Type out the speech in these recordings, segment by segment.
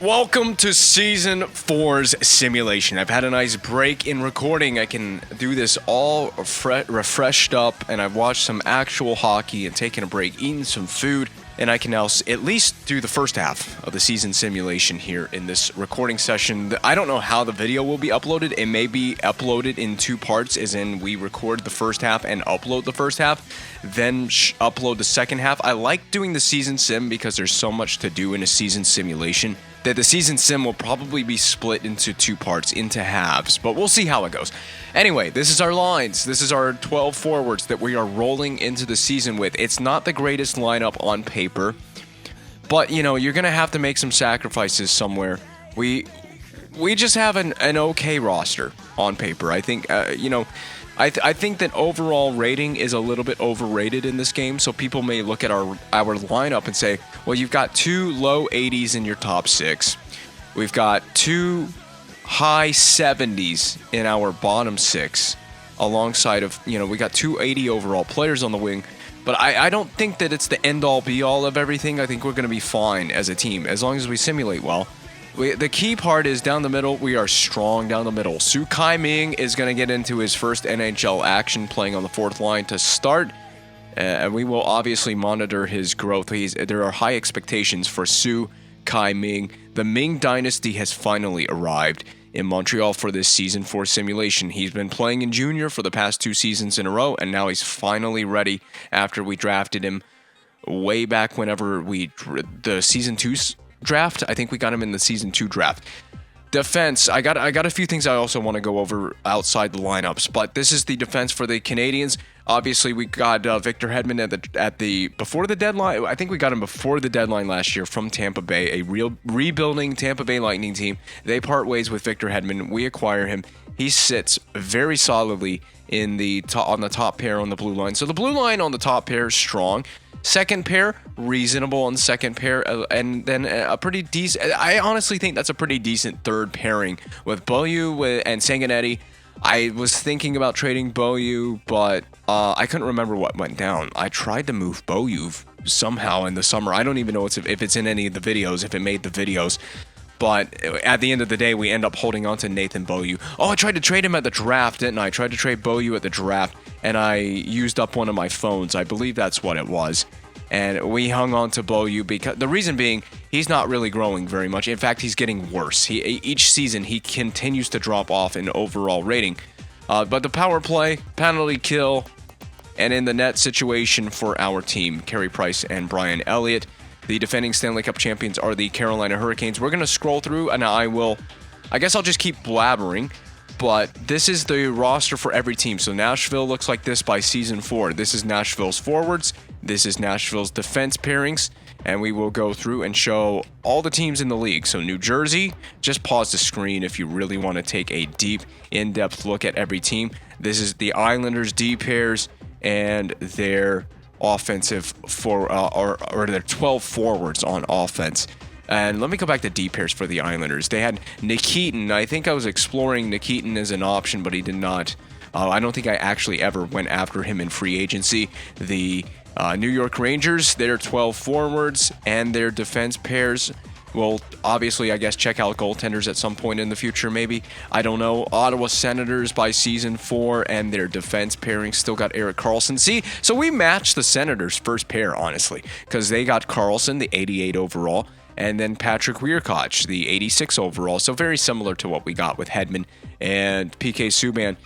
Welcome to Season 4's simulation. I've had a nice break in recording. I can do this all refreshed up, and I've watched some actual hockey and taken a break, eaten some food, and I can now at least do the first half of the season simulation here in this recording session. I don't know how the video will be uploaded. It may be uploaded in two parts, as in we record the first half and upload the first half, then upload the second half. I like doing the season sim because there's so much to do in a season simulation that the season sim will probably be split into two parts, into halves, but we'll see how it goes. Anyway, this is our lines. This is our 12 forwards that we are rolling into the season with. It's not the greatest lineup on paper, but, you know, you're going to have to make some sacrifices somewhere. We just have an okay roster on paper. I think, I think that overall rating is a little bit overrated in this game, so people may look at our lineup and say, well, you've got two low 80s in your top six. We've got two high 70s in our bottom six, alongside of, we got two 80 overall players on the wing. But I don't think that it's the end-all be-all of everything. I think we're going to be fine as a team, as long as we simulate well. The key part is down the middle. We are strong down the middle. Kai Ming is going to get into his first NHL action playing on the fourth line to start. And we will obviously monitor his growth. There are high expectations for Kai Ming. The Ming dynasty has finally arrived in Montreal for this season 4 simulation. He's been playing in junior for the past 2 seasons in a row, and now he's finally ready after we drafted him way back whenever the season 2 draft. I think we got him in the season 2 draft. Defense, I got a few things I also want to go over outside the lineups, but this is the defense for the Canadiens. Obviously, we got Victor Hedman at the before the deadline. I think we got him before the deadline last year from Tampa Bay, a real rebuilding Tampa Bay Lightning team. They part ways with Victor Hedman. We acquire him. He sits very solidly on the top pair on the blue line. So the blue line on the top pair is strong. Second pair, reasonable on the second pair, and then a pretty decent. I honestly think that's a pretty decent third pairing with Beaulieu and Sanguinetti. I was thinking about trading Beaulieu, but I couldn't remember what went down. I tried to move Beaulieu somehow in the summer. I don't even know if it's in any of the videos, if it made the videos. But at the end of the day, we end up holding on to Nathan Beaulieu. Oh, I tried to trade him at the draft, didn't I? I tried to trade Beaulieu at the draft, and I used up one of my phones. I believe that's what it was. And we hung on to Beaulieu because the reason being, he's not really growing very much. In fact, he's getting worse. Each season, he continues to drop off in overall rating. But the power play, penalty kill, and in the net situation for our team, Carey Price and Brian Elliott. The defending Stanley Cup champions are the Carolina Hurricanes. We're going to scroll through, and I guess I'll just keep blabbering, but this is the roster for every team. So Nashville looks like this by season 4. This is Nashville's forwards. This is Nashville's defense pairings, and we will go through and show all the teams in the league. So New Jersey, just pause the screen if you really want to take a deep, in-depth look at every team. This is the Islanders D pairs and their offensive or their 12 forwards on offense. And let me go back to D pairs for the Islanders. They had Nikitin. I think I was exploring Nikitin as an option, but he did not. I don't think I actually ever went after him in free agency. The New York Rangers, their 12 forwards and their defense pairs will obviously, I guess, check out goaltenders at some point in the future, maybe. I don't know. Ottawa Senators by season 4 and their defense pairing still got Erik Karlsson. See, so we matched the Senators' first pair, honestly, because they got Karlsson, the 88 overall, and then Patrick Weirkoch, the 86 overall. So very similar to what we got with Hedman and PK Subban.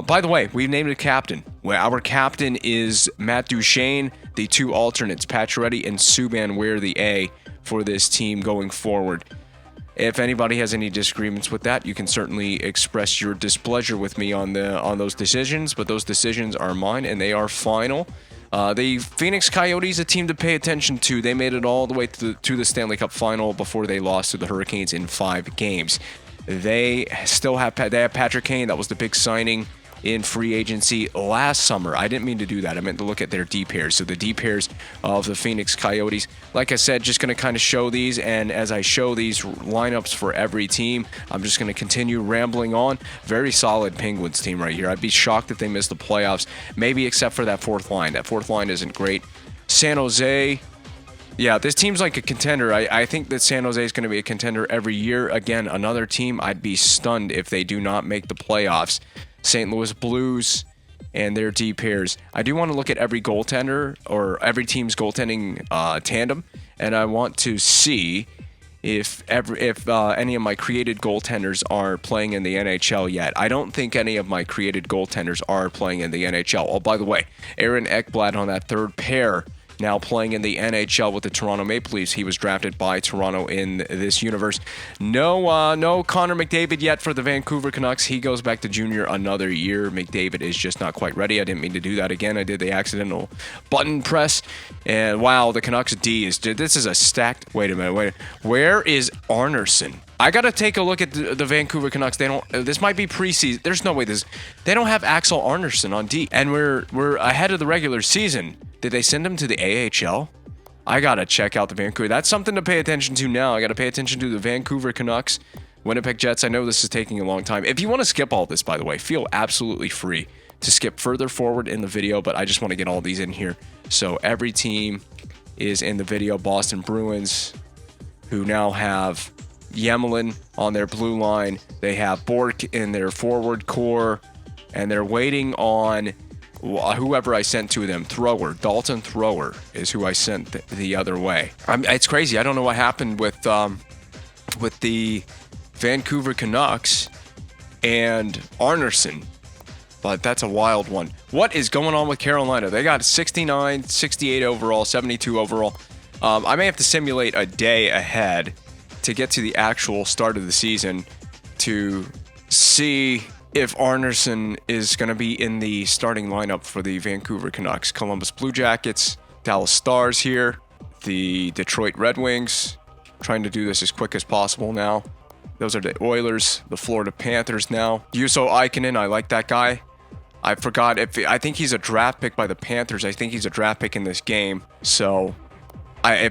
By the way, we've named a captain. Our captain is Matt Duchene. The 2 alternates, Pacioretty and Subban, wear the A for this team going forward. If anybody has any disagreements with that, you can certainly express your displeasure with me on those decisions, but those decisions are mine and they are final. The Phoenix Coyotes, a team to pay attention to. They made it all the way to the Stanley Cup final before they lost to the Hurricanes in 5 games. They have Patrick Kane. That was the big signing in free agency last summer. I didn't mean to do that. I meant to look at their D pairs. So the D pairs of the Phoenix Coyotes, like I said, just going to kind of show these. And as I show these lineups for every team, I'm just going to continue rambling on. Very solid Penguins team right here. I'd be shocked if they missed the playoffs, maybe except for that fourth line. That fourth line isn't great. San Jose, Yeah, this team's like a contender. I think that San Jose is going to be a contender every year. Again, another team I'd be stunned if they do not make the playoffs. St. Louis Blues and their D pairs. I do want to look at every goaltender or every team's goaltending tandem, and I want to see if any of my created goaltenders are playing in the NHL yet. I don't think any of my created goaltenders are playing in the NHL. Oh, by the way, Aaron Ekblad on that third pair now playing in the NHL with the Toronto Maple Leafs. He was drafted by Toronto in this universe. No Connor McDavid yet for the Vancouver Canucks. He goes back to junior another year. McDavid is just not quite ready. I didn't mean to do that again. I did the accidental button press. And wow, the Canucks D is... This is a stacked... Wait a minute. Where is Arneson? I got to take a look at the Vancouver Canucks. They don't... This might be preseason. There's no way this... They don't have Axel Arneson on D. And we're ahead of the regular season. Did they send him to the AHL? I got to check out the Vancouver. That's something to pay attention to now. I got to pay attention to the Vancouver Canucks, Winnipeg Jets. I know this is taking a long time. If you want to skip all this, by the way, feel absolutely free to skip further forward in the video, but I just want to get all these in here. So every team is in the video. Boston Bruins, who now have Yemelin on their blue line. They have Bork in their forward core, and they're waiting on whoever I sent to them. Dalton Thrower is who I sent the other way. It's crazy. I don't know what happened with the Vancouver Canucks and Arneson, but that's a wild one. What is going on with Carolina? They got 69, 68 overall, 72 overall. I may have to simulate a day ahead to get to the actual start of the season to see if Arneson is going to be in the starting lineup for the Vancouver Canucks. Columbus Blue Jackets, Dallas Stars here, the Detroit Red Wings, trying to do this as quick as possible now. Those are the Oilers, the Florida Panthers now. Juuso Ikonen, I like that guy. I forgot I think he's a draft pick by the Panthers. I think he's a draft pick in this game. So I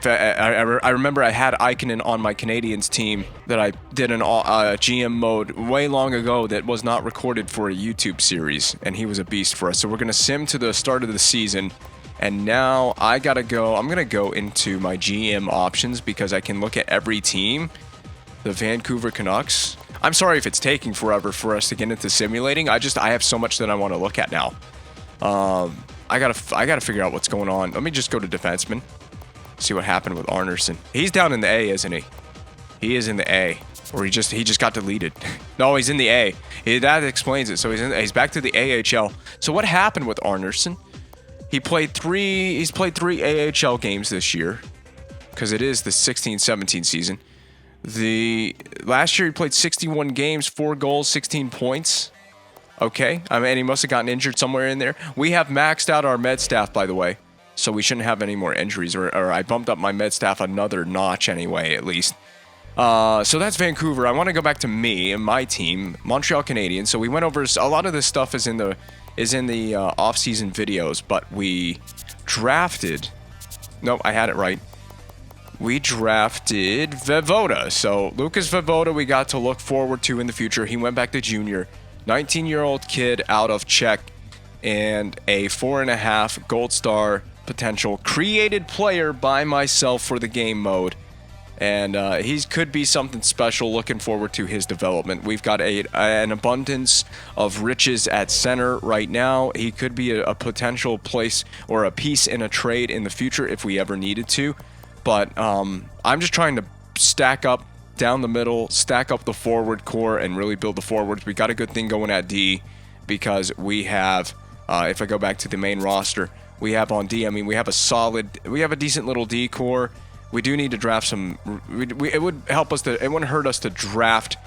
remember I had Ikonen on my Canadiens team that I did an GM mode way long ago that was not recorded for a YouTube series, and he was a beast for us. So we're going to sim to the start of the season, and now I'm going to go into my GM options because I can look at every team. The Vancouver Canucks. I'm sorry if it's taking forever for us to get into simulating. I have so much that I want to look at now. I gotta figure out what's going on. Let me just go to defenseman. See what happened with Arneson. He's down in the A, isn't he? He is in the A, or he just got deleted. No, he's in the A. That explains it. So he's back to the AHL. So what happened with Arneson? He's played three AHL games this year because it is the 16-17 season. Last year he played 61 games, 4 goals, 16 points. Okay, I mean, he must have gotten injured somewhere in there. We have maxed out our med staff, by the way, so we shouldn't have any more injuries, or I bumped up my med staff another notch anyway, at least. So that's Vancouver. I want to go back to me and my team, Montreal Canadiens. So we went over a lot of this stuff is in the off-season videos, but we drafted. Nope, I had it right. We drafted Vejvoda. So Lucas Vejvoda we got to look forward to in the future. He went back to junior. 19-year-old kid out of Czech and a 4.5 gold star potential created player by myself for the game mode. And he could be something special. Looking forward to his development. We've got an abundance of riches at center right now. He could be a potential place or a piece in a trade in the future if we ever needed to. But I'm just trying to stack up down the middle, stack up the forward core, and really build the forwards. We got a good thing going at D because we have, if I go back to the main roster, we have on D, I mean, we have a decent little D core. We do need to draft some, it would help us it wouldn't hurt us to draft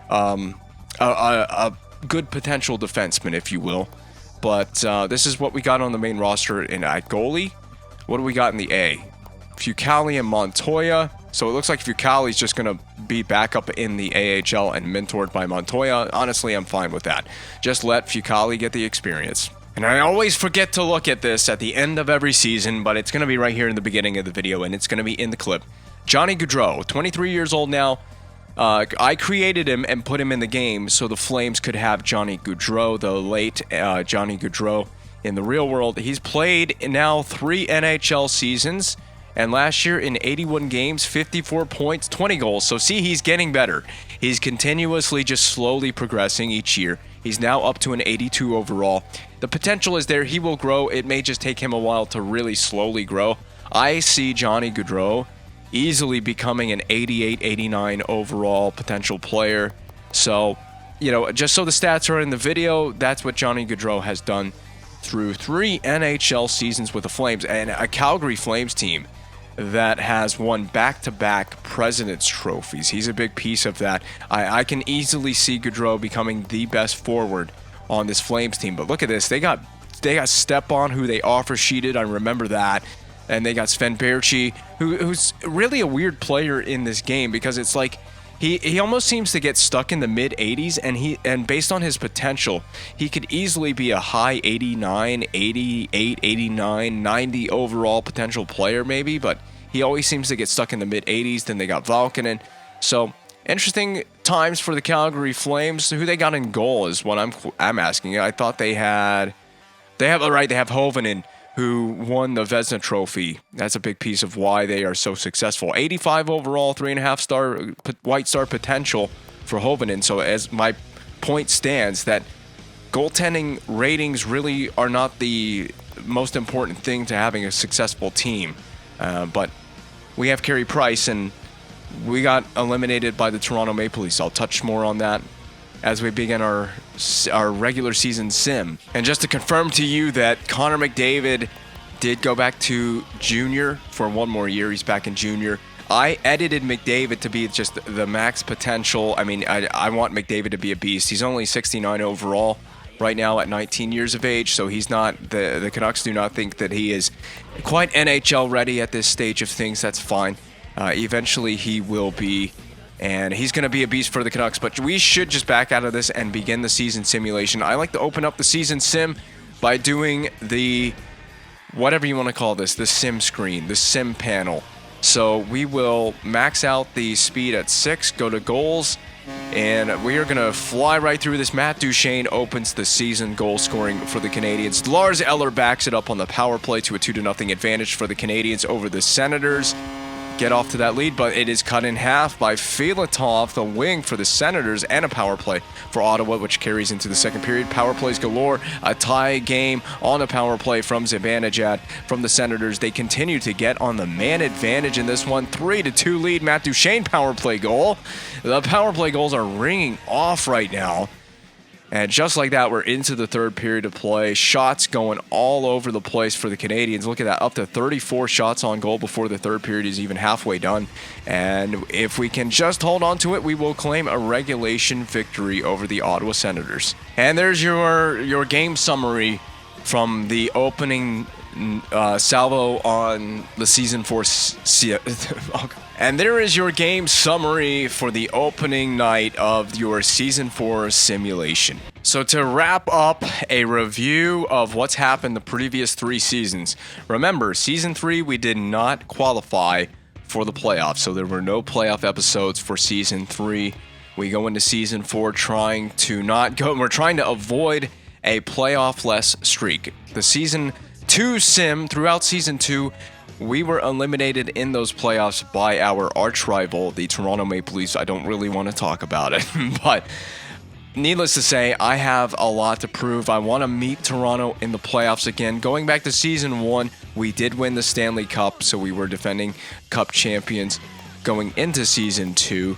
a good potential defenseman, if you will. But this is what we got on the main roster at goalie. What do we got in the A? Fucale and Montoya. So it looks like Fucale's just going to be back up in the AHL and mentored by Montoya. Honestly, I'm fine with that. Just let Fucale get the experience. And I always forget to look at this at the end of every season, but it's going to be right here in the beginning of the video, and it's going to be in the clip. Johnny Gaudreau, 23 years old now. I created him and put him in the game so the Flames could have Johnny Gaudreau, the late Johnny Gaudreau, in the real world. He's played now 3 NHL seasons. And last year in 81 games, 54 points, 20 goals. So see, he's getting better. He's continuously just slowly progressing each year. He's now up to an 82 overall. The potential is there. He will grow. It may just take him a while to really slowly grow. I see Johnny Gaudreau easily becoming an 88, 89 overall potential player. So, just so the stats are in the video, that's what Johnny Gaudreau has done through 3 NHL seasons with the Flames and a Calgary Flames team that has won back-to-back President's Trophies. He's a big piece of that. I can easily see Gaudreau becoming the best forward on this Flames team. But look at this. They got Stepan, who they offer sheeted. I remember that. And they got Sven Baertschi, who's really a weird player in this game because it's like he almost seems to get stuck in the mid-80s, and based on his potential, he could easily be a high 89, 88, 89, 90 overall potential player maybe, but he always seems to get stuck in the mid-80s. Then they got Valkonen. So interesting times for the Calgary Flames. Who they got in goal is what I'm asking. I thought they have Hovinen, who won the Vezina Trophy. That's a big piece of why they are so successful. 85 overall, 3.5 star White Star potential for Hovinen. So as my point stands, that goaltending ratings really are not the most important thing to having a successful team. But we have Carey Price, and we got eliminated by the Toronto Maple Leafs. I'll touch more on that as we begin our regular season sim. And just to confirm to you that Connor McDavid did go back to junior for one more year. He's back in junior. I edited McDavid to be just the max potential. I mean, I want McDavid to be a beast. He's only 69 overall right now at 19 years of age, so he's not, the Canucks do not think that he is quite NHL ready at this stage of things. That's fine. Eventually he will be, and he's going to be a beast for the Canucks. But we should just back out of this and begin the season simulation. I like to open up the season sim by doing the, whatever you want to call this, the sim screen, the sim panel. So we will max out the speed at 6, go to goals, and we are going to fly right through this. Matt Duchene opens the season goal scoring for the Canadiens. Lars Eller backs it up on the power play to a 2-0 advantage for the Canadiens over the Senators. Get off to that lead, but it is cut in half by Filatov, the wing for the Senators, and a power play for Ottawa, which carries into the second period. Power plays galore, a tie game on a power play from Zibanejad from the Senators. They continue to get on the man advantage in this one. 3-2 lead, Matt Duchene power play goal. The power play goals are ringing off right now. And just like that, we're into the third period of play. Shots going all over the place for the Canadiens. Look at that, up to 34 shots on goal before the third period is even halfway done. And if we can just hold on to it, we will claim a regulation victory over the Ottawa Senators. And there's your game summary from the opening salvo on the Season 4... And there is your game summary for the opening night of your Season 4 simulation. So to wrap up a review of what's happened the previous 3 seasons, remember, Season 3 we did not qualify for the playoffs, so there were no playoff episodes for Season 3. We go into Season 4 trying to avoid a playoff-less streak. The Season 2 sim, throughout Season 2, we were eliminated in those playoffs by our arch rival, the Toronto Maple Leafs. I don't really want to talk about it, but needless to say, I have a lot to prove. I want to meet Toronto in the playoffs again. Going back to Season 1, we did win the Stanley Cup, so we were defending Cup champions. Going into Season 2,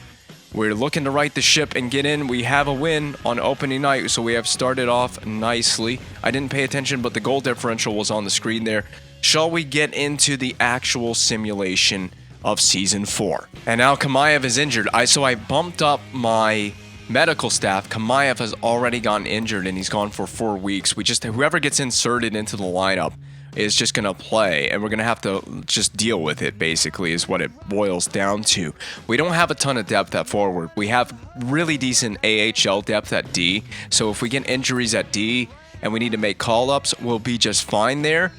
we're looking to right the ship and get in. We have a win on opening night, so we have started off nicely. I didn't pay attention, but the goal differential was on the screen there. Shall we get into the actual simulation of Season 4? And now Kamayev is injured. So I bumped up my medical staff. Kamayev has already gotten injured, and he's gone for 4 weeks. Whoever gets inserted into the lineup is just going to play, and we're going to have to just deal with it, basically, is what it boils down to. We don't have a ton of depth at forward. We have really decent AHL depth at D, so if we get injuries at D and we need to make call-ups, we'll be just fine there.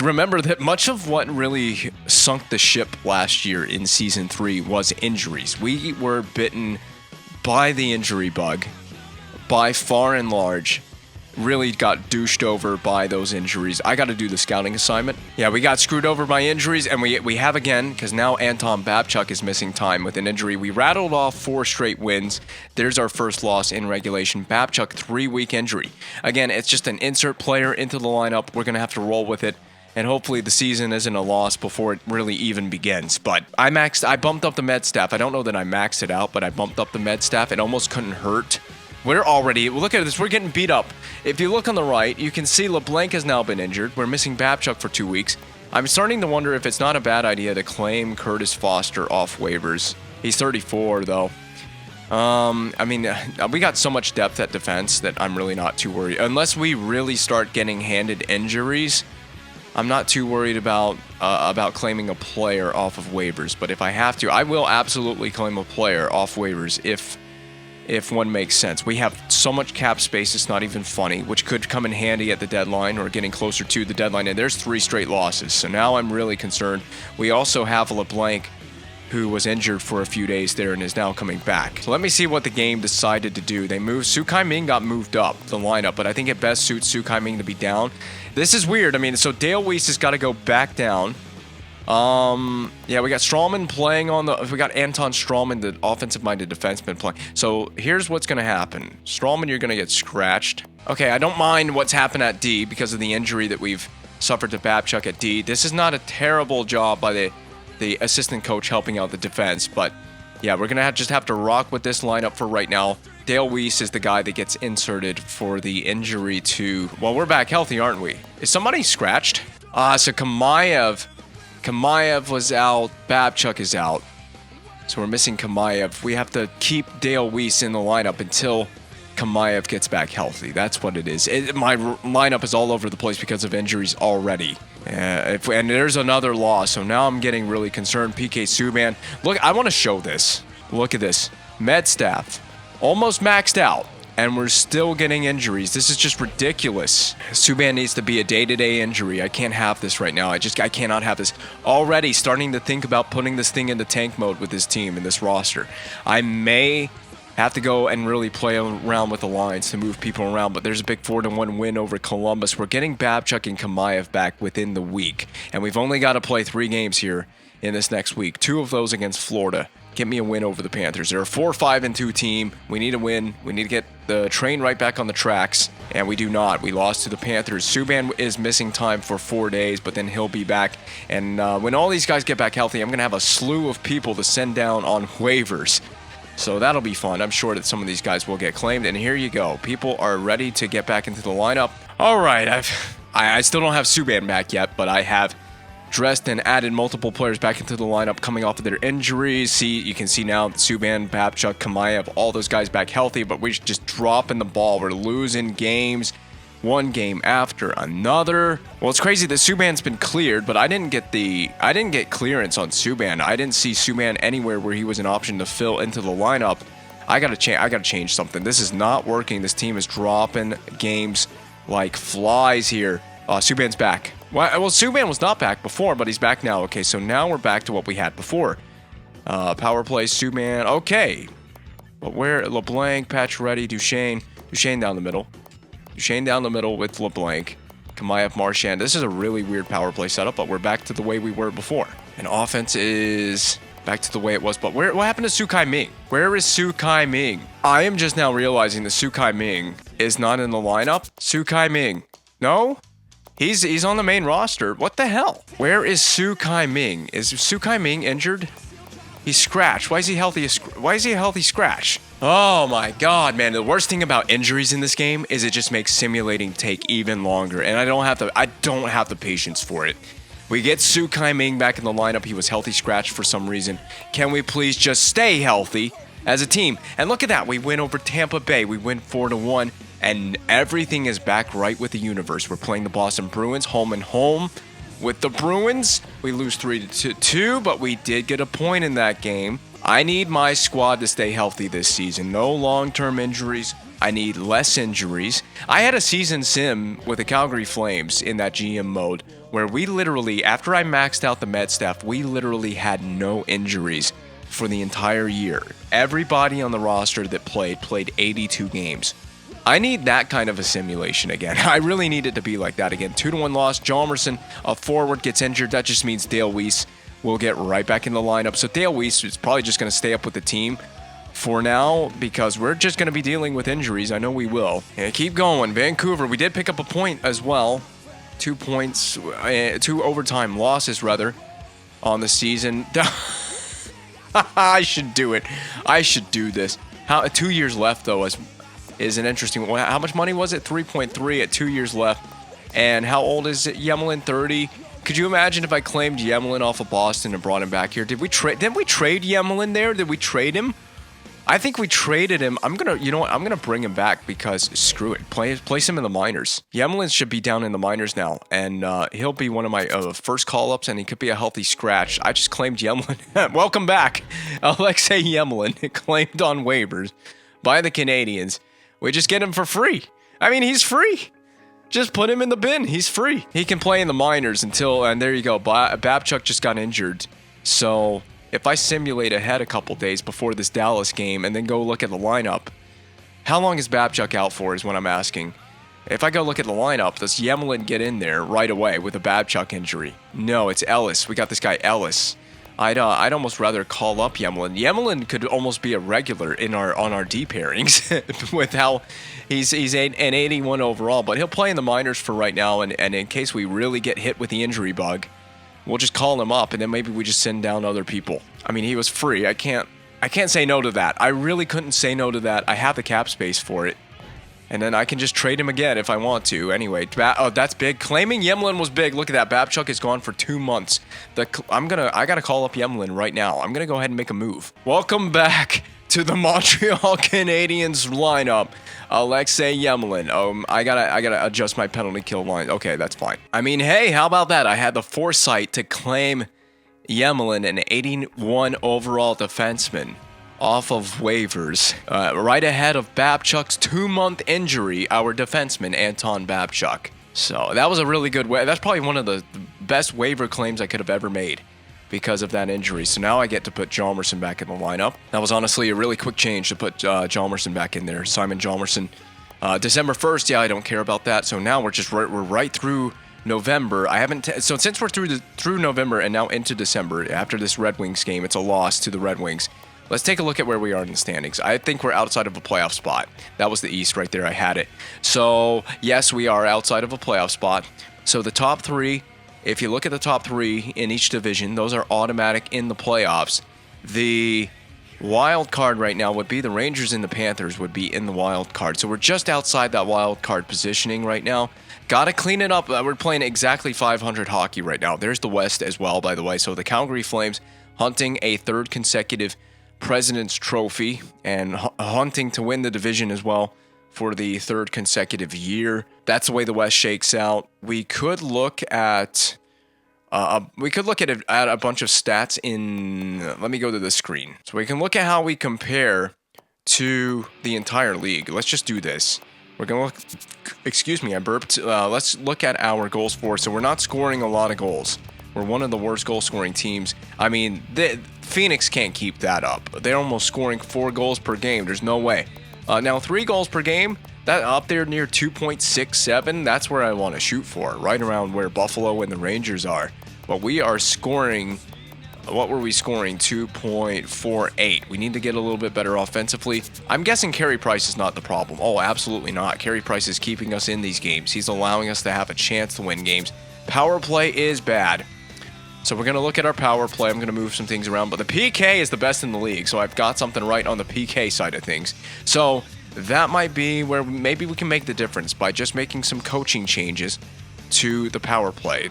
Remember that much of what really sunk the ship last year in Season 3 was injuries. We were bitten by the injury bug by far and large. really got douched over by those injuries. I got to do the scouting assignment. Yeah, we got screwed over by injuries, and we have again, because now Anton Babchuk is missing time with an injury. We rattled off 4 straight wins. There's our first loss in regulation. Babchuk, 3-week injury. Again, it's just an insert player into the lineup. We're going to have to roll with it, and hopefully the season isn't a loss before it really even begins. But I bumped up the med staff. I don't know that I maxed it out, but I bumped up the med staff. It almost couldn't hurt. Look at this, we're getting beat up. If you look on the right, you can see LeBlanc has now been injured. We're missing Babchuk for 2 weeks. I'm starting to wonder if it's not a bad idea to claim Curtis Foster off waivers. He's 34, though. We got so much depth at defense that I'm really not too worried. Unless we really start getting handed injuries, I'm not too worried about claiming a player off of waivers. But if I have to, I will absolutely claim a player off waivers if one makes sense. We have so much cap space, it's not even funny, which could come in handy at the deadline or getting closer to the deadline. And there's 3 straight losses, so now I'm really concerned. We also have LeBlanc, who was injured for a few days there and is now coming back. So let me see what the game decided to do. They moved, Su Kai-Ming got moved up the lineup, but I think it best suits Su Kai-Ming to be down. This is weird. So Dale Weiss has got to go back down. Yeah, we got Strawman playing we got Anton Strawman, the offensive-minded defenseman, playing. So here's what's going to happen. Strawman, you're going to get scratched. Okay, I don't mind what's happened at D because of the injury that we've suffered to Babchuk at D. This is not a terrible job by the assistant coach helping out the defense, but yeah, we're going to just have to rock with this lineup for right now. Dale Weiss is the guy that gets inserted for the injury to... Well, we're back healthy, aren't we? Is somebody scratched? So Kamayev was out, Babchuk is out. So we're missing Kamayev. We have to keep Dale Weiss in the lineup until Kamayev gets back healthy. That's what it is. My lineup is all over the place because of injuries already. And there's another loss, so now I'm getting really concerned. PK Subban. Look, I want to show this. Look at this. Med staff. Almost maxed out. And we're still getting injuries. This is just ridiculous. Subban needs to be a day-to-day injury. I can't have this right now. I cannot have this. Already starting to think about putting this thing into tank mode with this team and this roster. I may have to go and really play around with the lines to move people around, but there's a big 4-1 win over Columbus. We're getting Babchuk and Kamayev back within the week, and we've only got to play 3 games here in this next week. 2 of those against Florida. Get me a win over the Panthers. They're a 4-5-2 team. We need a win. We need to get the train right back on the tracks, and we do not. We lost to the Panthers. Subban is missing time for 4 days, but then he'll be back. And when all these guys get back healthy, I'm going to have a slew of people to send down on waivers. So that'll be fun. I'm sure that some of these guys will get claimed. And here you go. People are ready to get back into the lineup. All right. I still don't have Subban back yet, but I have dressed and added multiple players back into the lineup coming off of their injuries. You can see now Subban, Babchuk, Kamayev, all those guys back healthy, but we're just dropping the ball. We're losing games, one game after another. Well, it's crazy that Subban's been cleared, but I didn't get clearance on Subban. I didn't see Subban anywhere where he was an option to fill into the lineup. I gotta change something. This is not working. This team is dropping games like flies here. Subban's back. Well, Subban was not back before, but he's back now. Okay, so now we're back to what we had before. Power play, Subban. Okay. But where? LeBlanc, Pacioretty, Duchesne. Duchesne down the middle. Duchesne down the middle with LeBlanc. Kamayev, Marchand. This is a really weird power play setup, but we're back to the way we were before. And offense is back to the way it was. But what happened to Su Kai-Ming? Where is Su Kai-Ming? I am just now realizing that Su Kai-Ming is not in the lineup. Su Kai-Ming. No? He's on the main roster. What the hell? Where is Su Kai-Ming? Is Su Kai-Ming injured? He's scratched. Why is he healthy? Why is he a healthy scratch? Oh my god, man. The worst thing about injuries in this game is it just makes simulating take even longer. And I don't have the patience for it. We get Su Kai-Ming back in the lineup. He was healthy scratched for some reason. Can we please just stay healthy as a team? And look at that. We win over Tampa Bay. We win 4-1. And everything is back right with the universe. We're playing the Boston Bruins home and home with the Bruins. We lose 3-2, but we did get a point in that game. I need my squad to stay healthy this season. No long-term injuries. I need less injuries. I had a season sim with the Calgary Flames in that GM mode where we literally, after I maxed out the med staff, we literally had no injuries for the entire year. Everybody on the roster that played 82 games. I need that kind of a simulation again. I really need it to be like that again. 2-1 loss. Hjalmarsson, a forward, gets injured. That just means Dale Weiss will get right back in the lineup. So Dale Weiss is probably just going to stay up with the team for now because we're just going to be dealing with injuries. I know we will. And keep going. Vancouver, we did pick up a point as well. 2 points, 2 overtime losses, rather, on the season. I should do it. I should do this. 2 years left, though, is an interesting one. How much money was it? 3.3 at 2 years left. And how old is it? Yemelin, 30. Could you imagine if I claimed Yemelin off of Boston and brought him back here? Didn't we trade Yemelin there? Did we trade him? I think we traded him. You know what? I'm gonna bring him back because screw it. Place him in the minors. Yemelin should be down in the minors now, and he'll be one of my first call-ups, and he could be a healthy scratch. I just claimed Yemelin. Welcome back, Alexei Yemelin, claimed on waivers by the Canadiens. We just get him for free. I mean, he's free. Just put him in the bin. He's free. He can play in the minors and there you go. Babchuk just got injured, so if I simulate ahead a couple days before this Dallas game and then go look at the lineup, how long is Babchuk out for is what I'm asking. If I go look at the lineup, does Yemelin get in there right away with a Babchuk injury? No, it's Ellis. We got this guy Ellis. I'd almost rather call up Yemelin. Yemelin could almost be a regular on our D pairings with how he's an 81 overall, but he'll play in the minors for right now, and in case we really get hit with the injury bug, we'll just call him up, and then maybe we just send down other people. I mean, he was free. I can't say no to that. I really couldn't say no to that. I have the cap space for it. And then I can just trade him again if I want to. Anyway, that's big. Claiming Yemelin was big. Look at that. Babchuk is gone for 2 months. I gotta call up Yemelin right now. I'm gonna go ahead and make a move. Welcome back to the Montreal Canadiens lineup. Alexei Yemelin. I gotta adjust my penalty kill line. Okay, that's fine. I mean, hey, how about that? I had the foresight to claim Yemelin, an 81 overall defenseman, off of waivers, right ahead of Babchuk's 2-month injury, our defenseman, Anton Babchuk. So that was a really good way. That's probably one of the best waiver claims I could have ever made because of that injury. So now I get to put Hjalmarsson back in the lineup. That was honestly a really quick change to put Hjalmarsson back in there. Simon Hjalmarsson. December 1st, yeah, I don't care about that. So now we're right through November. So since we're through November and now into December, after this Red Wings game, it's a loss to the Red Wings. Let's take a look at where we are in the standings. I think we're outside of a playoff spot. That was the East right there. I had it. So, yes, we are outside of a playoff spot. So the top 3, if you look at the top 3 in each division, those are automatic in the playoffs. The wild card right now would be the Rangers and the Panthers would be in the wild card. So we're just outside that wild card positioning right now. Got to clean it up. We're playing exactly 500 hockey right now. There's the West as well, by the way. So the Calgary Flames hunting a 3rd consecutive President's Trophy and hunting to win the division as well for the 3rd consecutive year. That's the way the West shakes out. We could look at a bunch of stats in. Let me go to the screen so we can look at how we compare to the entire league. Let's just do this. We're gonna look. Excuse me, I burped. Let's look at our goals for. So we're not scoring a lot of goals. We're one of the worst goal-scoring teams. I mean, Phoenix can't keep that up. They're almost scoring 4 goals per game. There's no way. Now, 3 goals per game, that up there near 2.67, that's where I want to shoot for, right around where Buffalo and the Rangers are. But we are scoring, what were we scoring? 2.48. We need to get a little bit better offensively. I'm guessing Carey Price is not the problem. Oh, absolutely not. Carey Price is keeping us in these games. He's allowing us to have a chance to win games. Power play is bad. So we're going to look at our power play. I'm going to move some things around. But the PK is the best in the league. So I've got something right on the PK side of things. So that might be where maybe we can make the difference by just making some coaching changes to the power play.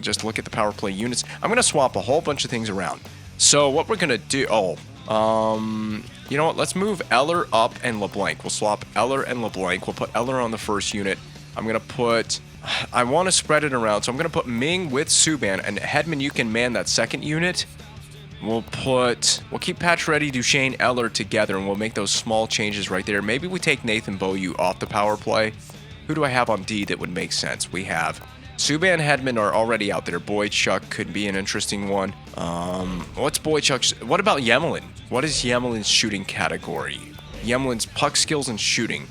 Just look at the power play units. I'm going to swap a whole bunch of things around. So what we're going to do... you know what? Let's move Eller up and LeBlanc. We'll swap Eller and LeBlanc. We'll put Eller on the first unit. I'm going to put... I want to spread it around, so I'm going to put Ming with Subban, and Hedman, you can man that second unit. We'll keep Pacioretty, Duchesne, Eller together, and we'll make those small changes right there. Maybe we take Nathan Beaulieu off the power play. Who do I have on D that would make sense? We have Subban, Hedman are already out there. Boychuk could be an interesting one. What's Boychuk's? What about Yemelin? What is Yemelin's shooting category? Yemelin's puck skills and shooting.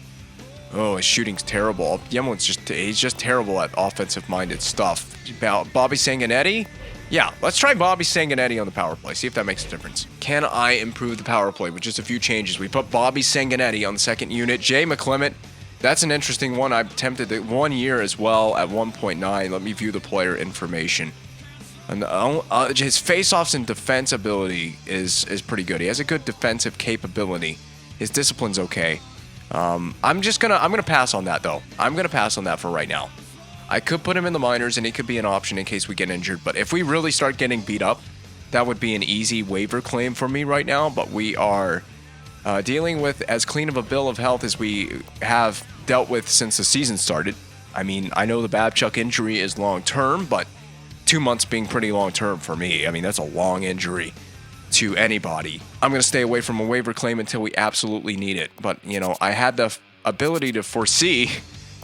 Oh, his shooting's terrible. Yemlin's he's just terrible at offensive-minded stuff. Bobby Sanguinetti? Yeah, let's try Bobby Sanguinetti on the power play. See if that makes a difference. Can I improve the power play with just a few changes? We put Bobby Sanguinetti on the second unit. Jay McClement, that's an interesting one. I've attempted it 1 year as well at 1.9. Let me view the player information. And his face-offs and defense ability is pretty good. He has a good defensive capability. His discipline's okay. I'm gonna pass on that though. I'm gonna pass on that for right now. I could put him in the minors and he could be an option in case we get injured. But if we really start getting beat up, that would be an easy waiver claim for me right now. But we are dealing with as clean of a bill of health as we have dealt with since the season started. I mean, I know the Babchuk injury is long-term, but 2 months being pretty long-term for me. I mean, that's a long injury to anybody. I'm going to stay away from a waiver claim until we absolutely need it. But, you know, I had the ability to foresee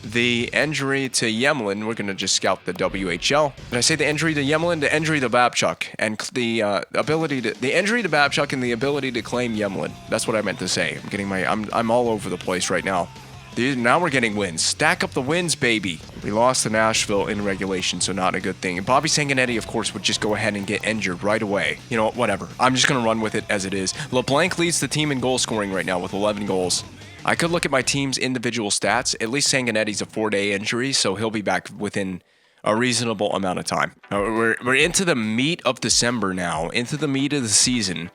the injury to Yemlin. We're going to just scout the WHL. Did I say the injury to Yemlin? The injury to Babchuk. And the injury to Babchuk and the ability to claim Yemlin. That's what I meant to say. I'm all over the place right now. Now we're getting wins. Stack up the wins, baby. We lost to Nashville in regulation, so not a good thing. And Bobby Sanguinetti, of course, would just go ahead and get injured right away. You know what? Whatever. I'm just going to run with it as it is. LeBlanc leads the team in goal scoring right now with 11 goals. I could look at my team's individual stats. At least Sanguinetti's a 4-day injury, so he'll be back within a reasonable amount of time. We're into the meat of December now, into the meat of the season.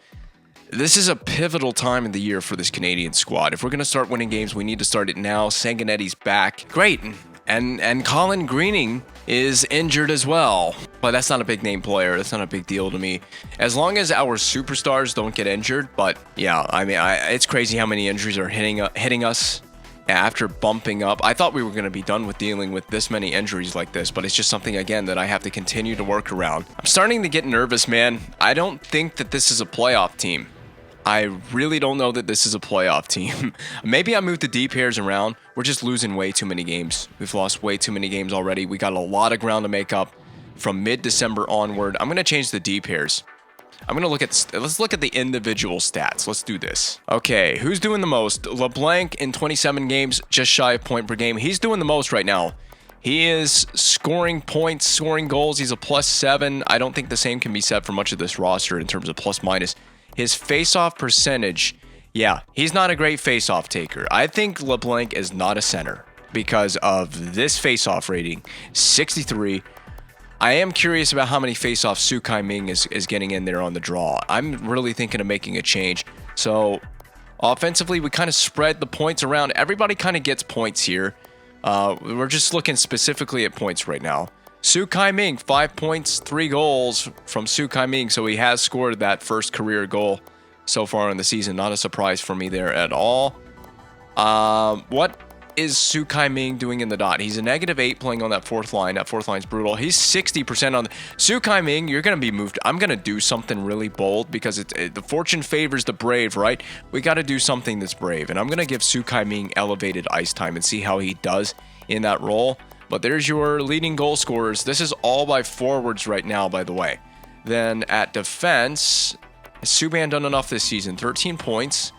This is a pivotal time of the year for this Canadian squad. If we're going to start winning games, we need to start it now. Sanguinetti's back. Great. And Colin Greening is injured as well. But that's not a big name player. That's not a big deal to me. As long as our superstars don't get injured. But yeah, I mean, it's crazy how many injuries are hitting us after bumping up. I thought we were going to be done with dealing with this many injuries like this, but it's just something, again, that I have to continue to work around. I'm starting to get nervous, man. I don't think that this is a playoff team. I really don't know that this is a playoff team. Maybe I moved the D pairs around. We're just losing way too many games. We've lost way too many games already. We got a lot of ground to make up from mid-December onward. I'm going to change the D pairs. I'm going to let's look at the individual stats. Let's do this. Okay, who's doing the most? LeBlanc in 27 games, just shy of point per game. He's doing the most right now. He is scoring points, scoring goals. He's a +7. I don't think the same can be said for much of this roster in terms of plus-minus. His face-off percentage, yeah, he's not a great face-off taker. I think LeBlanc is not a center because of this face-off rating, 63. I am curious about how many face-offs Su Kai-Ming is getting in there on the draw. I'm really thinking of making a change. So, offensively, we kind of spread the points around. Everybody kind of gets points here. We're just looking specifically at points right now. Su Kai-Ming, 5 points, 3 goals from Su Kai-Ming. So he has scored that first career goal so far in the season. Not a surprise for me there at all. What is Su Kai-Ming doing in the dot? He's a -8 playing on that fourth line. That fourth line's brutal. He's 60% on Su Kai-Ming. You're going to be moved. I'm going to do something really bold because the fortune favors the brave, right? We got to do something that's brave. And I'm going to give Su Kai-Ming elevated ice time and see how he does in that role. But there's your leading goal scorers. This is all by forwards right now, by the way. Then at defense, Subban done enough this season. 13 points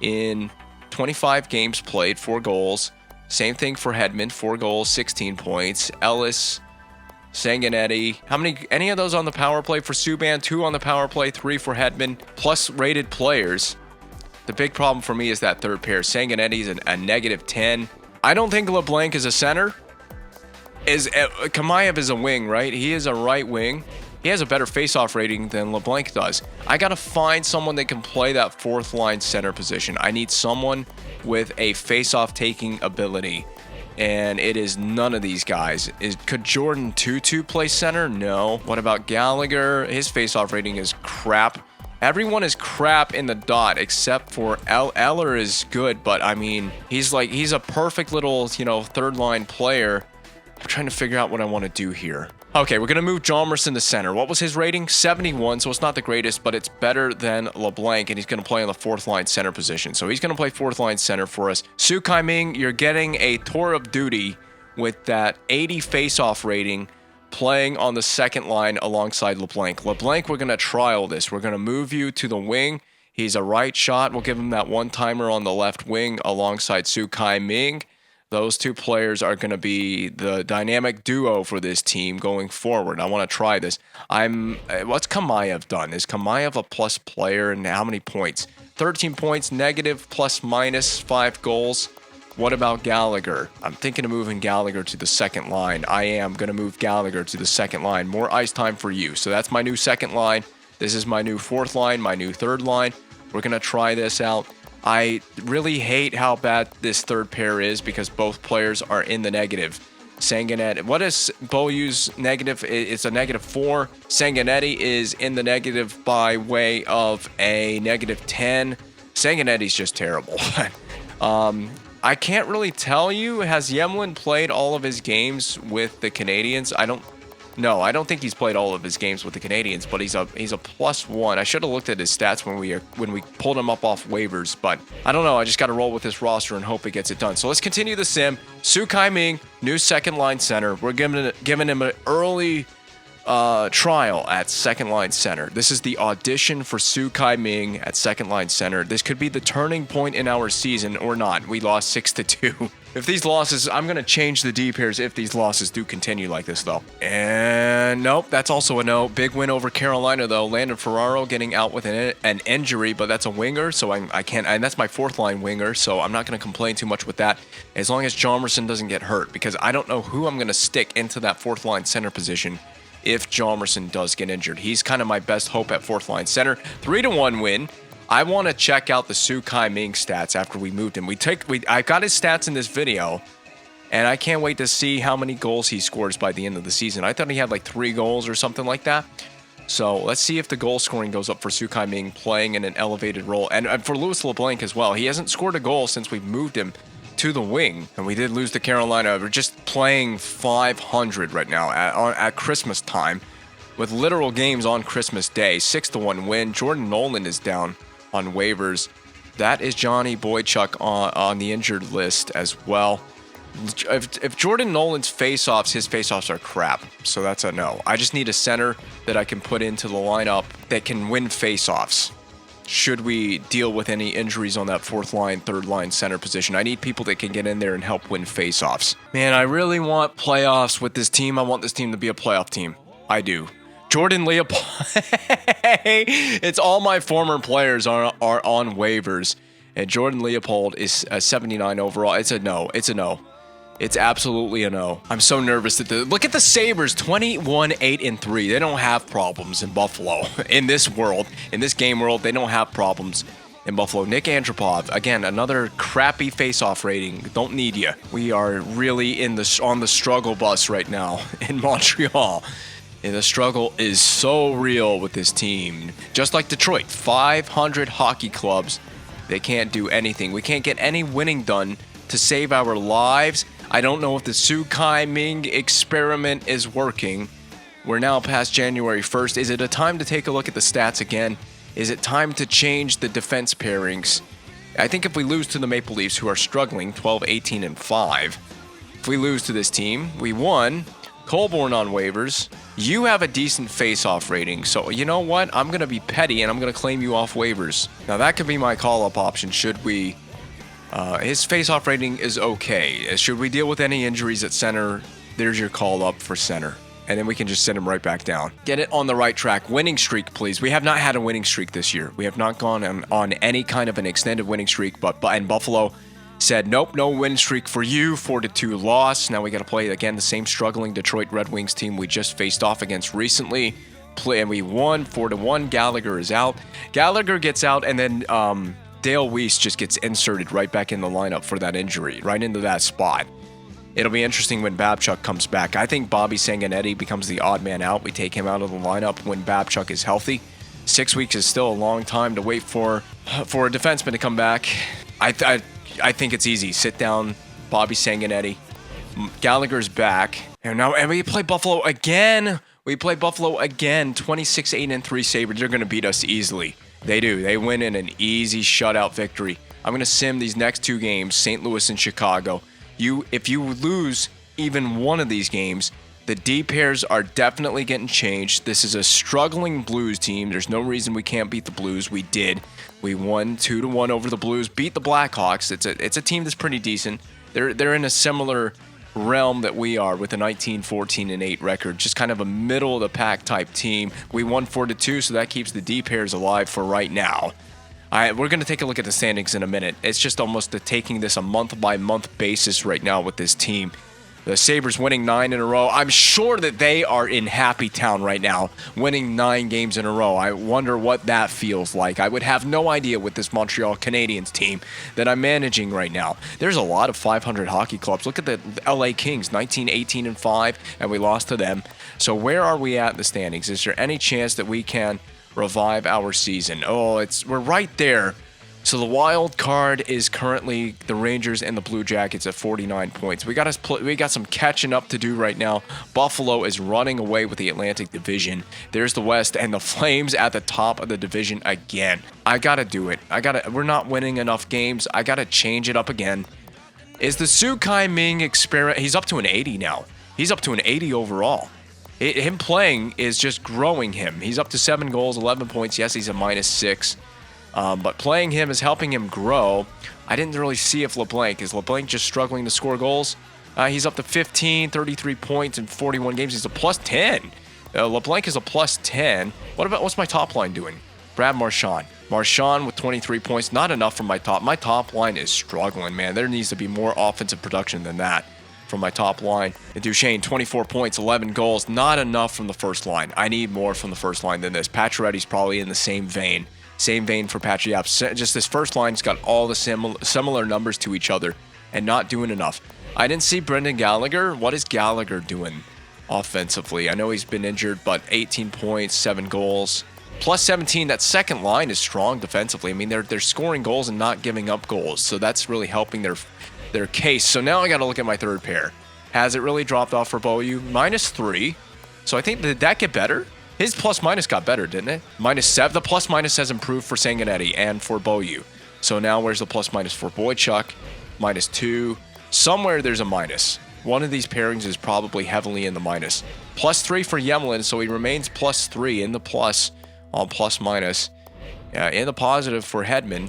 in 25 games played, 4 goals. Same thing for Hedman, 4 goals, 16 points. Ellis, Sanguinetti. Any of those on the power play for Subban? 2 on the power play, 3 for Hedman. Plus rated players. The big problem for me is that third pair. Sanguinetti's a -10. I don't think LeBlanc is a center. Kamayev is a wing, right? He is a right wing. He has a better face-off rating than LeBlanc does. I got to find someone that can play that fourth line center position. I need someone with a face-off taking ability. And it is none of these guys. Could Jordan Tutu play center? No. What about Gallagher? His face-off rating is crap. Everyone is crap in the dot except for Eller is good, but I mean, he's a perfect little, third line player. I'm trying to figure out what I want to do here. Okay, we're going to move Hjalmarsson to center. What was his rating? 71, so it's not the greatest, but it's better than LeBlanc, and he's going to play on the fourth line center position. So he's going to play fourth line center for us. Su Kai-Ming, you're getting a tour of duty with that 80 face-off rating playing on the second line alongside LeBlanc. LeBlanc, we're going to trial this. We're going to move you to the wing. He's a right shot. We'll give him that one-timer on the left wing alongside Su Kai-Ming. Those two players are going to be the dynamic duo for this team going forward. I want to try this. What's Kamayev done? Is Kamayev a plus player, and how many points? 13 points, negative, plus, minus, 5 goals. What about Gallagher? I'm thinking of moving Gallagher to the second line. I am going to move Gallagher to the second line. More ice time for you. So that's my new second line. This is my new fourth line, my new third line. We're going to try this out. I really hate how bad this third pair is because both players are in the negative. Sanguinetti, what is Beaulieu's negative? It's a -4. Sanguinetti is in the negative by way of a -10. Sanguinetti's just terrible. I can't really tell you. Has Yemlin played all of his games with the Canadiens? I don't think he's played all of his games with the Canadiens, but he's a +1. I should have looked at his stats when we pulled him up off waivers, but I don't know. I just got to roll with this roster and hope it gets it done. So let's continue the sim. Su Kai-Ming, new second line center. We're giving him an early trial at second line center. This is the audition for Su Kai-Ming at second line center. This could be the turning point in our season or not. We lost 6-2. If these losses, I'm going to change the D pairs if these losses do continue like this, though. And nope, that's also a no. Big win over Carolina, though. Landon Ferraro getting out with an injury, but that's a winger, so I can't, and that's my fourth line winger, so I'm not going to complain too much with that, as long as Hjalmarsson doesn't get hurt, because I don't know who I'm going to stick into that fourth line center position if Hjalmarsson does get injured. He's kind of my best hope at fourth line center. 3-1 win. I want to check out the Su Kai-Ming stats after we moved him. I got his stats in this video, and I can't wait to see how many goals he scores by the end of the season. I thought he had like 3 goals or something like that. So let's see if the goal scoring goes up for Su Kai-Ming playing in an elevated role. And for Louis LeBlanc as well. He hasn't scored a goal since we've moved him to the wing, and we did lose to Carolina. We're just playing 500 right now at Christmas time, with literal games on Christmas Day. 6-1 win. Jordan Nolan is down on waivers. That is Johnny Boychuk on the injured list as well. If Jordan Nolan's face-offs, his face-offs are crap, so that's a no. I just need a center that I can put into the lineup that can win face-offs. Should we deal with any injuries on that fourth line, third line center position, I need people that can get in there and help win face-offs. Man, I really want playoffs with this team. I want this team to be a playoff team. I do. Jordan Leopold. It's all my former players are on waivers, and Jordan Leopold is a 79 overall. It's a no. It's a no. It's absolutely a no. I'm so nervous look at the Sabres, 21-8-3. They don't have problems in Buffalo. In this world, in this game world, they don't have problems in Buffalo. Nick Antropov, again, another crappy face-off rating. Don't need you. We are really on the struggle bus right now in Montreal. And the struggle is so real with this team. Just like Detroit, 500 hockey clubs. They can't do anything. We can't get any winning done to save our lives. I don't know if the Su Kai-Ming experiment is working. We're now past January 1st. Is it a time to take a look at the stats again? Is it time to change the defense pairings? I think if we lose to the Maple Leafs, who are struggling, 12-18-5, if we lose to this team, we won. Colborne on waivers. You have a decent face-off rating, so you know what? I'm going to be petty, and I'm going to claim you off waivers. Now, that could be my call-up option should we... his face-off rating is okay. Should we deal with any injuries at center, there's your call-up for center. And then we can just send him right back down. Get it on the right track. Winning streak, please. We have not had a winning streak this year. We have not gone on any kind of an extended winning streak, and Buffalo said, nope, no win streak for you, 4-2 loss. Now we got to play, again, the same struggling Detroit Red Wings team we just faced off against recently. And we won 4-1. Gallagher is out. Gallagher gets out, and then Dale Weiss just gets inserted right back in the lineup for that injury, right into that spot. It'll be interesting when Babchuk comes back. I think Bobby Sanguinetti becomes the odd man out. We take him out of the lineup when Babchuk is healthy. 6 weeks is still a long time to wait for a defenseman to come back. I think it's easy. Sit down, Bobby Sanguinetti. Gallagher's back. And we play Buffalo again. 26-8-3 Sabres. They're going to beat us easily. They do. They win in an easy shutout victory. I'm going to sim these next 2 games, St. Louis and Chicago. If you lose even one of these games, the D pairs are definitely getting changed. This is a struggling Blues team. There's no reason we can't beat the Blues. We did. We won 2-1 over the Blues, beat the Blackhawks. It's a team that's pretty decent. They're in a similar realm that we are with a 19-14-8 record, just kind of a middle of the pack type team. We won 4-2, so that keeps the D pairs alive for right now. We're going to take a look at the standings in a minute. It's just almost taking this a month-by-month basis right now with this team. The Sabres winning 9 in a row. I'm sure that they are in happy town right now, winning 9 games in a row. I wonder what that feels like. I would have no idea with this Montreal Canadiens team that I'm managing right now. There's a lot of 500 hockey clubs. Look at the LA Kings, 19-18-5, and we lost to them. So where are we at in the standings? Is there any chance that we can revive our season? Oh, we're right there. So the wild card is currently the Rangers and the Blue Jackets at 49 points. We got some catching up to do right now. Buffalo is running away with the Atlantic Division. There's the West and the Flames at the top of the division again. I gotta do it. We're not winning enough games. I gotta change it up again. Is the Su Kai Ming experiment? He's up to an 80 now. He's up to an 80 overall. Him playing is just growing him. He's up to 7 goals, 11 points. Yes, he's a -6. But playing him is helping him grow. I didn't really see if LeBlanc. Is LeBlanc just struggling to score goals? He's up to 15, 33 points in 41 games. He's a +10. LeBlanc is a +10. What's my top line doing? Brad Marchand. Marchand with 23 points. Not enough from my top. My top line is struggling, man. There needs to be more offensive production than that from my top line. And Duchesne, 24 points, 11 goals. Not enough from the first line. I need more from the first line than this. Pacioretty's probably in the same vein. Same vein for Pacioretty. Just this first line's got all the similar numbers to each other and not doing enough. I didn't see Brendan Gallagher. What is Gallagher doing offensively? I know he's been injured, but 18 points, 7 goals. +17, that second line is strong defensively. I mean, they're scoring goals and not giving up goals, so that's really helping their case. So now I got to look at my third pair. Has it really dropped off for Beaulieu? -3. So I think, did that get better? His plus-minus got better, didn't it? -7. The plus-minus has improved for Sanguinetti and for Beaulieu. So now where's the plus-minus for Boychuk? -2. Somewhere there's a minus. One of these pairings is probably heavily in the minus. +3 for Yemlin, so he remains +3 in the plus on plus-minus. In the positive for Hedman.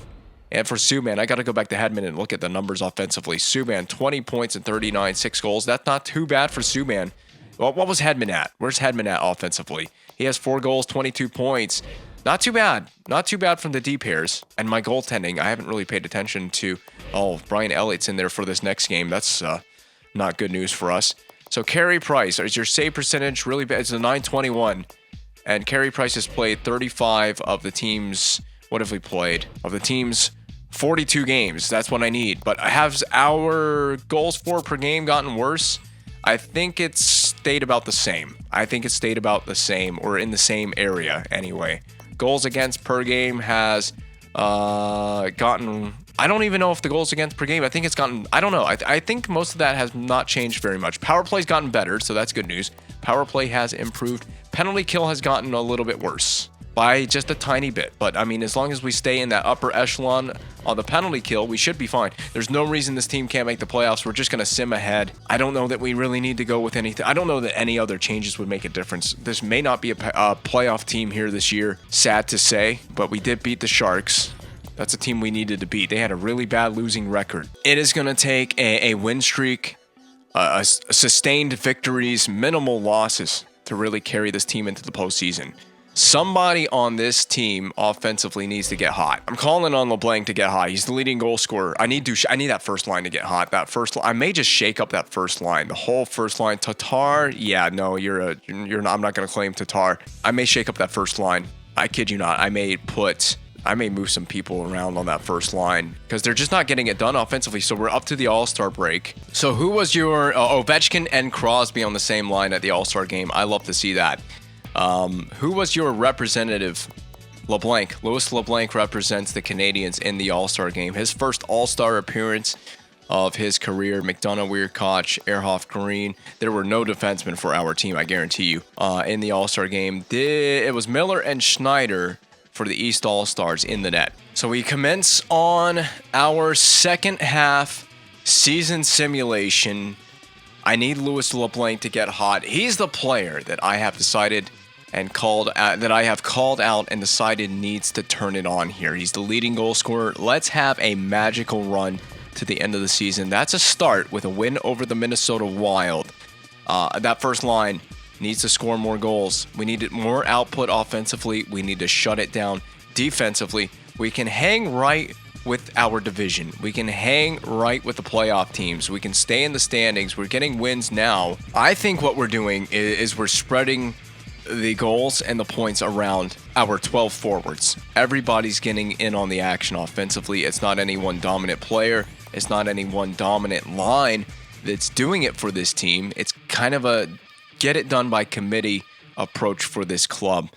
And for Subban, I got to go back to Hedman and look at the numbers offensively. Subban, 20 points and 39, 6 goals. That's not too bad for Subban. Well, what was Hedman at? Where's Hedman at offensively? He has 4 goals, 22 points. Not too bad. Not too bad from the D pairs. And my goaltending, I haven't really paid attention to. Oh, Brian Elliott's in there for this next game. That's not good news for us. So Carey Price, is your save percentage really bad? It's a 921. And Carey Price has played 35 of the team's, what have we played? Of the team's 42 games. That's what I need. But has our goals for per game gotten worse? I think it's stayed about the same. Or in the same area anyway. Goals against per game has gotten... I don't even know if the goals against per game, I think it's gotten... I don't know. I think most of that has not changed very much. Power play's gotten better, so that's good news. Power play has improved. Penalty kill has gotten a little bit worse. By just a tiny bit. But, I mean, as long as we stay in that upper echelon on the penalty kill, we should be fine. There's no reason this team can't make the playoffs. We're just going to sim ahead. I don't know that we really need to go with anything. I don't know that any other changes would make a difference. This may not be a playoff team here this year. Sad to say, but we did beat the Sharks. That's a team we needed to beat. They had a really bad losing record. It is going to take a win streak, sustained victories, minimal losses to really carry this team into the postseason. Somebody on this team offensively needs to get hot. I'm calling on LeBlanc to get hot. He's the leading goal scorer. I need that first line to get hot. That first line, I may just shake up that first line. The whole first line. Tatar, yeah, no, you're not. I'm not going to claim Tatar. I may shake up that first line. I kid you not. I may move some people around on that first line because they're just not getting it done offensively. So we're up to the All-Star break. So who was your Ovechkin and Crosby on the same line at the All-Star game? I love to see that. Who was your representative? LeBlanc. Louis LeBlanc represents the Canadiens in the All-Star game. His first All-Star appearance of his career. McDonough, Weirkoch, Ehrhoff, Green. There were no defensemen for our team, I guarantee you, in the All-Star game. It was Miller and Schneider for the East All-Stars in the net. So we commence on our second half season simulation. I need Louis LeBlanc to get hot. He's the player that I have decided and called out and decided needs to turn it on here. He's the leading goal scorer. Let's have a magical run to the end of the season. That's a start with a win over the Minnesota Wild. That first line needs to score more goals. We need more output offensively. We need to shut it down defensively. We can hang right with our division. We can hang right with the playoff teams. We can stay in the standings. We're getting wins now. I think what we're doing is we're spreading the goals and the points around our 12 forwards. Everybody's getting in on the action offensively. It's not any one dominant player. It's not any one dominant line that's doing it for this team. It's kind of a get it done by committee approach for this club.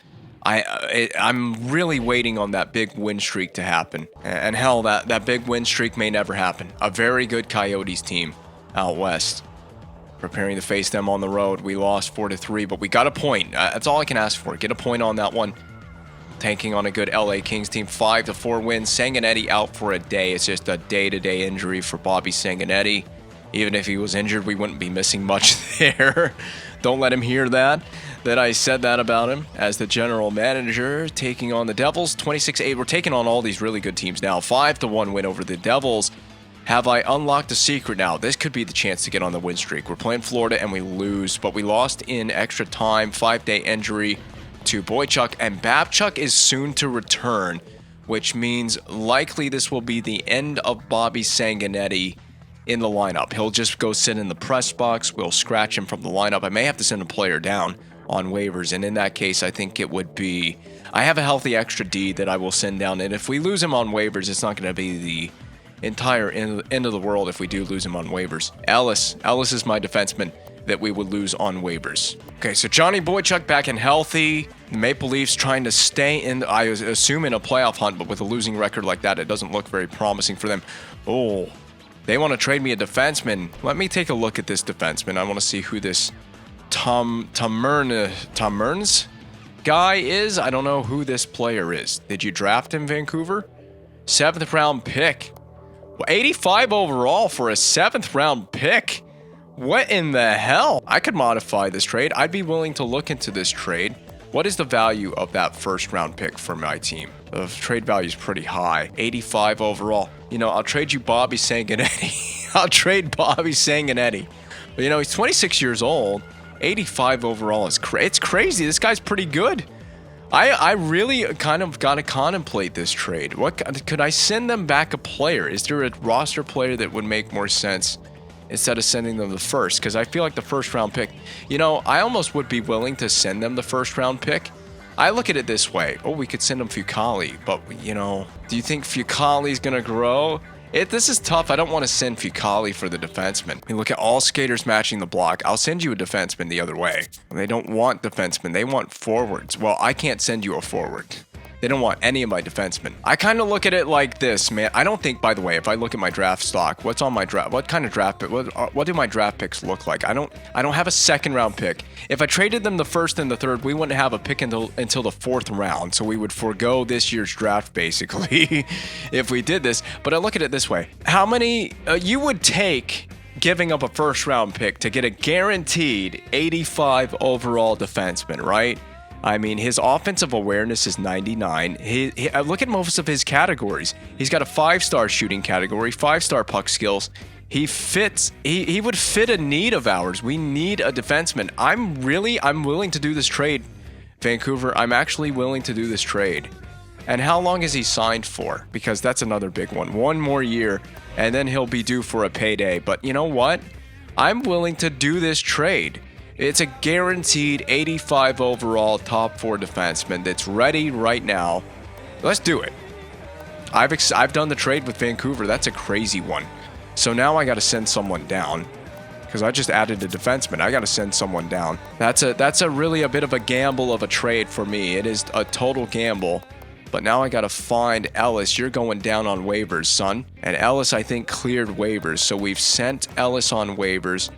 I'm really waiting on that big win streak to happen. And hell, that big win streak may never happen. A very good Coyotes team out west. Preparing to face them on the road. We lost 4-3, but we got a point. That's all I can ask for. Get a point on that one. Tanking on a good LA Kings team. 5-4 wins. Sanguinetti out for a day. It's just a day-to-day injury for Bobby Sanguinetti. Even if he was injured, we wouldn't be missing much there. Don't let him hear that I said that about him as the general manager. Taking on the Devils, 26-8. We're taking on all these really good teams now. 5-1 win over the Devils. Have I unlocked a secret now? This could be the chance to get on the win streak. We're playing Florida and we lose, but we lost in extra time. 5-day injury to Boychuk, and Babchuk is soon to return, which means likely this will be the end of Bobby Sanguinetti in the lineup. He'll just go sit in the press box. We'll scratch him from the lineup. I may have to send a player down on waivers, and in that case, I think it would be... I have a healthy extra D that I will send down, and if we lose him on waivers, it's not going to be the entire end of the world if we do lose him on waivers. Ellis is my defenseman that we would lose on waivers. Okay, so Johnny Boychuk back and healthy. The Maple Leafs trying to stay in, I assume, in a playoff hunt, but with a losing record like that, it doesn't look very promising for them. Oh, they want to trade me a defenseman. Let me take a look at this defenseman. I want to see who this Tammerns guy is. I don't know who this player is. Did you draft him, Vancouver? 7th round pick. 85 overall for a 7th round pick. What in the hell? I could modify this trade. I'd be willing to look into this trade. What is the value of that 1st round pick for my team? The trade value is pretty high. 85 overall. You know, I'll trade you Bobby Sanguinetti. I'll trade Bobby Sanguinetti. But you know, he's 26 years old. 85 overall is it's crazy. This guy's pretty good. I really kind of got to contemplate this trade. What could I send them back a player? Is there a roster player that would make more sense instead of sending them the first? Because I feel like the 1st round pick, you know, I almost would be willing to send them the 1st round pick. I look at it this way. Oh, we could send them Fucale, but you know, do you think Fucale's gonna grow? This is tough. I don't want to send Fucale for the defenseman. I mean, look at all skaters matching the block. I'll send you a defenseman the other way. They don't want defensemen. They want forwards. Well, I can't send you a forward. They don't want any of my defensemen. I kind of look at it like this, man. I don't think, by the way, if I look at my draft stock, what's on my draft? What kind of draft pick? What do my draft picks look like? I don't have a 2nd round pick. If I traded them the 1st and the 3rd, we wouldn't have a pick until the 4th round. So we would forego this year's draft basically if we did this. But I look at it this way: how many you would take giving up a 1st round pick to get a guaranteed 85 overall defenseman, right? I mean, his offensive awareness is 99. I look at most of his categories. He's got a 5-star shooting category, 5-star puck skills. He fits. He would fit a need of ours. We need a defenseman. I'm willing to do this trade, Vancouver. I'm actually willing to do this trade. And how long is he signed for? Because that's another big one. 1 more year, and then he'll be due for a payday. But you know what? I'm willing to do this trade. It's a guaranteed 85 overall top 4 defenseman that's ready right now. Let's do it. I've done the trade with Vancouver. That's a crazy one. So now I got to send someone down because I just added a defenseman. I got to send someone down. That's a really a bit of a gamble of a trade for me. It is a total gamble. But now I got to find Ellis. You're going down on waivers, son. And Ellis, I think, cleared waivers. So we've sent Ellis on waivers.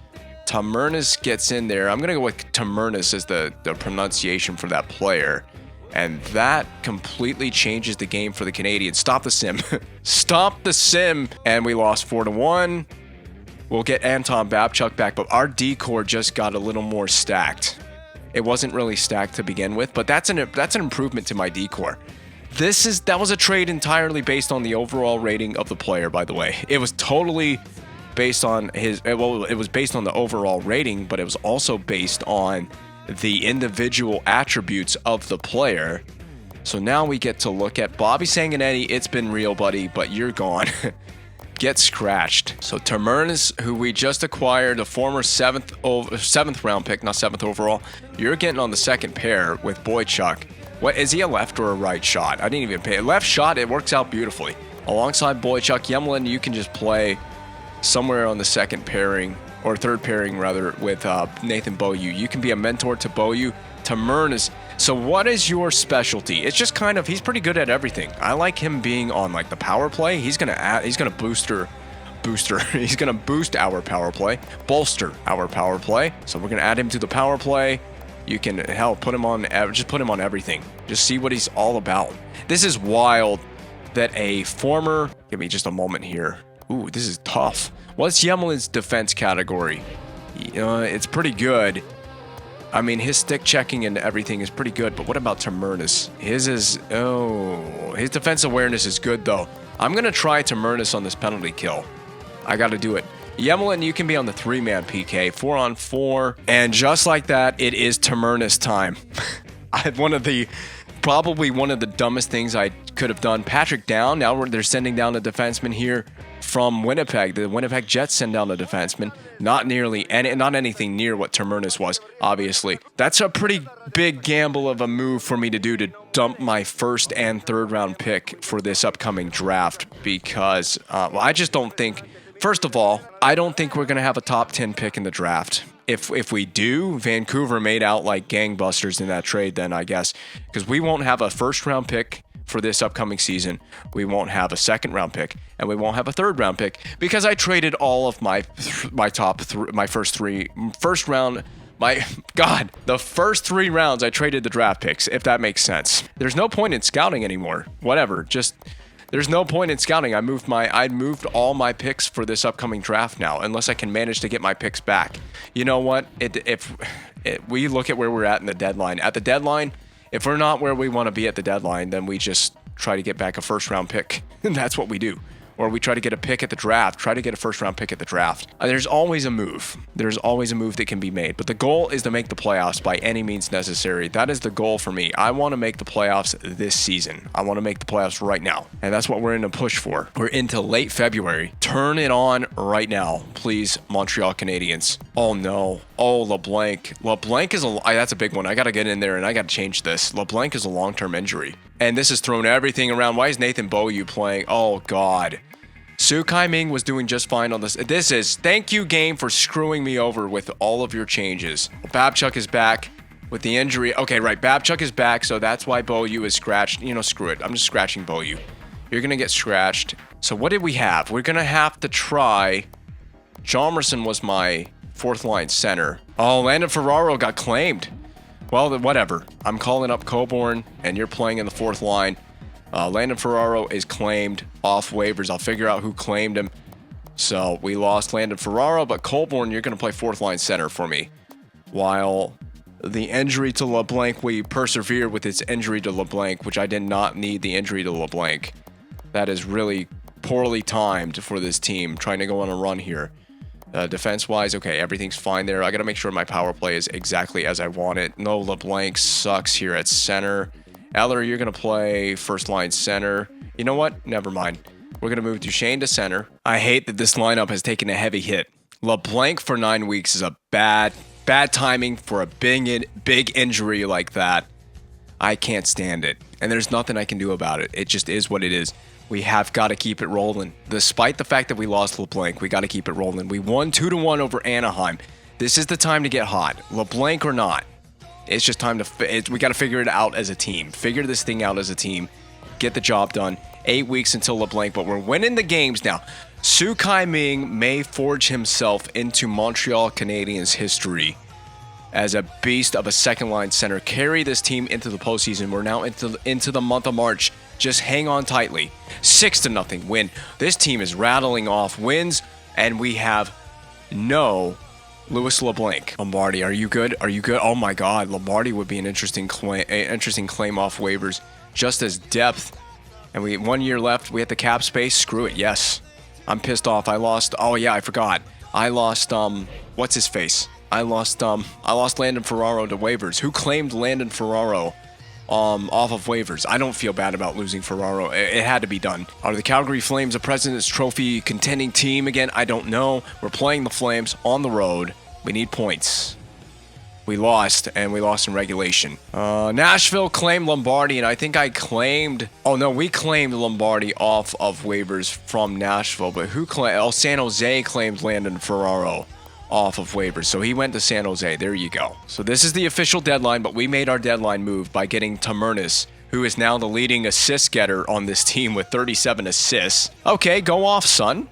Tammerns gets in there. I'm going to go with Tammerns as the pronunciation for that player. And that completely changes the game for the Canadiens. Stop the sim. Stop the sim. And we lost 4-1. We'll get Anton Babchuk back, but our D-core just got a little more stacked. It wasn't really stacked to begin with, but that's an improvement to my D-core. That was a trade entirely based on the overall rating of the player, by the way. It was totally based on it was based on the overall rating, but it was also based on the individual attributes of the player. So now we get to look at Bobby Sanguinetti. It's been real, buddy, but you're gone. Get scratched. So Termernis, who we just acquired, a former seventh round pick, not 7th overall. You're getting on the second pair with Boychuk. What is he, a left or a right shot? I didn't even pay. Left shot, it works out beautifully. Alongside Boychuk, Yemelin, you can just play somewhere on the second pairing, or third pairing rather, with Nathan Beaulieu. You can be a mentor to Beaulieu. Termernis. So what is your specialty? It's just kind of, he's pretty good at everything. I like him being on like the power play. He's gonna boost our power play, bolster our power play. So we're gonna add him to the power play. You can put him on everything. Just see what he's all about. This is wild that a former, give me just a moment here. Ooh, this is tough. What's Yemelin's defense category? It's pretty good. I mean, his stick checking and everything is pretty good, but what about Termernis? His defense awareness is good, though. I'm going to try Termernis on this penalty kill. I got to do it. Yemelin, you can be on the 3-man PK, 4-on-4, and just like that, it is Termernis time. Probably one of the dumbest things I could have done. Patrick down. Now they're sending down a defenseman here from Winnipeg. The Winnipeg Jets send down a defenseman. Not anything near what Termernis was, obviously. That's a pretty big gamble of a move for me to do, to dump my 1st and 3rd round pick for this upcoming draft, because I just don't think, first of all, I don't think we're going to have a top 10 pick in the draft. If we do, Vancouver made out like gangbusters in that trade then, I guess, because we won't have a 1st round pick for this upcoming season. We won't have a 2nd round pick, and we won't have a 3rd round pick because I traded all of the first 3 rounds I traded the draft picks, if that makes sense. There's no point in scouting anymore. Whatever, there's no point in scouting. I moved all my picks for this upcoming draft now, unless I can manage to get my picks back. You know what? If we look at where we're at in the deadline. At the deadline, if we're not where we want to be at the deadline, then we just try to get back a 1st round pick. And that's what we do. Or we try to get a pick at the draft, try to get a 1st round pick at the draft. There's always a move. There's always a move that can be made. But the goal is to make the playoffs by any means necessary. That is the goal for me. I want to make the playoffs this season. I want to make the playoffs right now. And that's what we're in a push for. We're into late February. Turn it on right now, please, Montreal Canadiens. Oh no. Oh, LeBlanc. LeBlanc is that's a big one. I got to get in there and I got to change this. LeBlanc is a long-term injury. And this has thrown everything around. Why is Nathan Beaulieu playing? Oh, God. Su Kai-Ming was doing just fine on this. Thank you, game, for screwing me over with all of your changes. Babchuk is back with the injury. Okay, right. Babchuk is back, so that's why Beaulieu is scratched. Screw it. I'm just scratching Beaulieu. You're going to get scratched. So what did we have? We're going to have to try. Jalmerson was my 4th line center. Oh, Landon Ferraro got claimed. Well, then whatever. I'm calling up Coburn, and you're playing in the 4th line. Landon Ferraro is claimed off waivers. I'll figure out who claimed him. So we lost Landon Ferraro, but Coburn, you're going to play 4th line center for me. While the injury to LeBlanc, we persevered with its injury to LeBlanc, which I did not need the injury to LeBlanc. That is really poorly timed for this team, trying to go on a run here. Defense-wise, okay, everything's fine there. I got to make sure my power play is exactly as I want it. No, LeBlanc sucks here at center. Eller, you're going to play 1st line center. You know what? Never mind. We're going to move Duchesne to center. I hate that this lineup has taken a heavy hit. LeBlanc for 9 weeks is a bad timing for a big injury like that. I can't stand it. And there's nothing I can do about it. It just is what it is. We have got to keep it rolling. Despite the fact that we lost LeBlanc, we got to keep it rolling. We won 2-1 over Anaheim. This is the time to get hot. LeBlanc or not. It's just time to, we got to figure it out as a team. Figure this thing out as a team. Get the job done. 8 weeks until LeBlanc, but we're winning the games now. Su Kai-Ming may forge himself into Montreal Canadiens history as a beast of a 2nd line center. Carry this team into the postseason. We're now into the month of March. Just hang on tightly. 6-0 win. This team is rattling off wins, and we have no Louis LeBlanc. Lombardi, are you good? Are you good? Oh my God, Lombardi would be an interesting claim off waivers. just as depth. And 1 year left. We had the cap space. Screw it. Yes. I'm pissed off. I lost. Oh yeah, I forgot. I lost. What's his face? I lost Landon Ferraro to waivers. Who claimed Landon Ferraro? Off of waivers. I don't feel bad about losing Ferraro. It had to be done. Are the Calgary Flames a President's Trophy contending team again? I don't know. We're playing the Flames on the road. We need points. We lost, and we lost in regulation. Nashville claimed Lombardi, and I think I claimed... Oh, no, we claimed Lombardi off of waivers from Nashville, but who claimed... Oh, San Jose claimed Landon Ferraro off of waivers, so he went to San Jose. There you go. So this is the official deadline, but we made our deadline move by getting Tamernis, who is now the leading assist getter on this team with 37 assists. Okay, go off, son.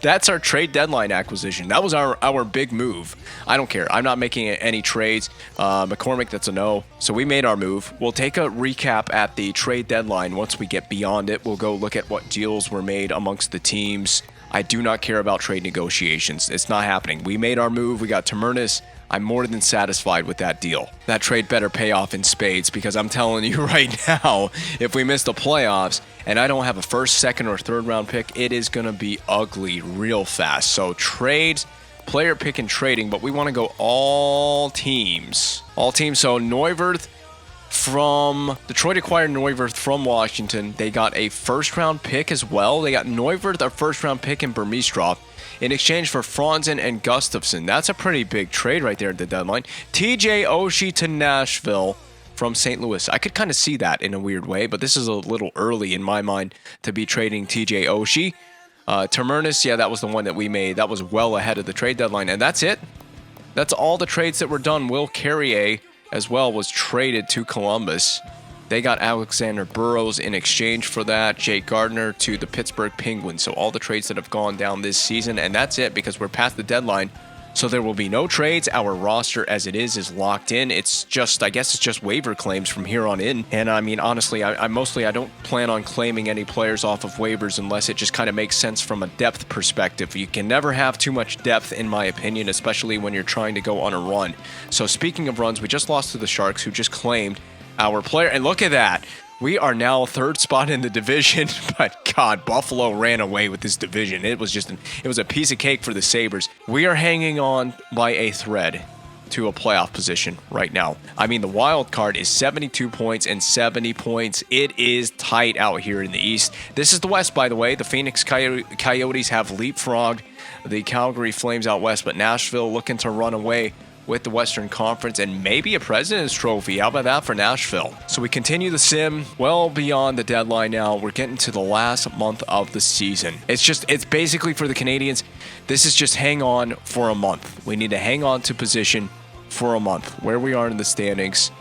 That's our trade deadline acquisition. That was our big move. I don't care. I'm not making any trades. McCormick, that's a no. So we made our move. We'll take a recap at the trade deadline. Once we get beyond it, we'll go look at what deals were made amongst the teams. I do not care about trade negotiations. It's not happening. We made our move. We got Tamernis. I'm more than satisfied with that deal. That trade better pay off in spades, because I'm telling you right now, if we miss the playoffs and I don't have a first, second, or third round pick, it is going to be ugly real fast. So trades, player pick and trading, but we want to go all teams. All teams. So Neuwirth from Detroit acquired Neuwirth from Washington. They got a first round pick as well. They got Neuwirth, a first round pick, in Burmistrov in exchange for Franzen and Gustafsson. That's a pretty big trade right there at the deadline. TJ Oshie to Nashville from St. Louis. I could kind of see that in a weird way, but this is a little early in my mind to be trading TJ Oshie. Tamernis, yeah, that was the one that we made. That was well ahead of the trade deadline, and that's it. That's all the trades that were done. Will Carrier as well was traded to Columbus. They got Alexander Burrows in exchange for that. Jake Gardner to the Pittsburgh Penguins. So all the trades that have gone down this season, and that's it because we're past the deadline. So there will be no trades. Our roster as it is locked in. It's just, I guess it's just waiver claims from here on in. And I mean, honestly, I don't plan on claiming any players off of waivers unless it just kind of makes sense from a depth perspective. You can never have too much depth, in my opinion, especially when you're trying to go on a run. So speaking of runs, we just lost to the Sharks, who just claimed our player. And look at that. We are now third spot in the division, but God, Buffalo ran away with this division. It was a piece of cake for the Sabres. We are hanging on by a thread to a playoff position right now. I mean, the wild card is 72 points and 70 points. It is tight out here in the East. This is the West, by the way. The Phoenix Coyotes have leapfrogged the Calgary Flames out west, but Nashville looking to run away with the Western Conference and maybe a President's Trophy. How about that for Nashville? So we continue the sim well beyond the deadline now. We're getting to the last month of the season. It's basically for the Canadiens, this is just hang on for a month. We need to hang on to position for a month. Where we are in the standings,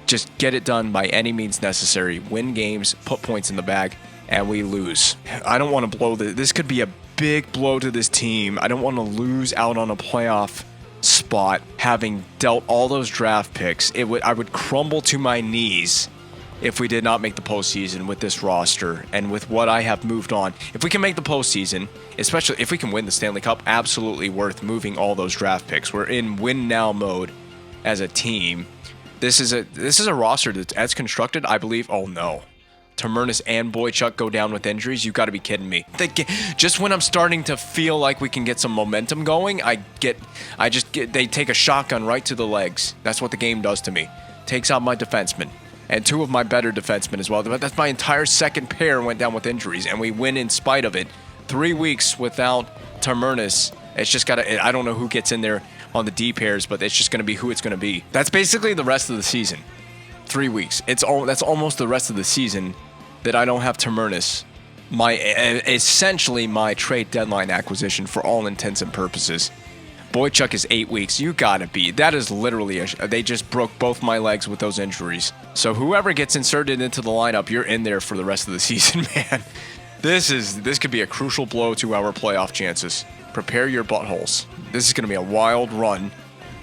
just get it done by any means necessary. Win games, put points in the bag, and we lose. I don't want to blow this could be a big blow to this team. I don't want to lose out on a playoff spot having dealt all those draft picks. I would crumble to my knees if we did not make the postseason with this roster and with what I have moved on. If we can make the postseason, especially if we can win the Stanley Cup, absolutely worth moving all those draft picks. We're in win now mode as a team. This is a roster that's constructed, I believe. Oh no. Tamernis and Boychuk go down with injuries. You got to be kidding me. Just when I'm starting to feel like we can get some momentum going, they take a shotgun right to the legs. That's what the game does to me. Takes out my defensemen and two of my better defensemen as well. That's my entire second pair went down with injuries, and we win in spite of it. 3 weeks without Tamernis. It's just I don't know who gets in there on the D pairs, but it's just going to be who it's going to be. That's basically the rest of the season. 3 weeks. That's almost the rest of the season that I don't have Tamernis. Essentially my trade deadline acquisition for all intents and purposes. Boychuk is 8 weeks. You gotta be. That is literally they just broke both my legs with those injuries. So whoever gets inserted into the lineup, you're in there for the rest of the season, man. This could be a crucial blow to our playoff chances. Prepare your buttholes. This is gonna be a wild run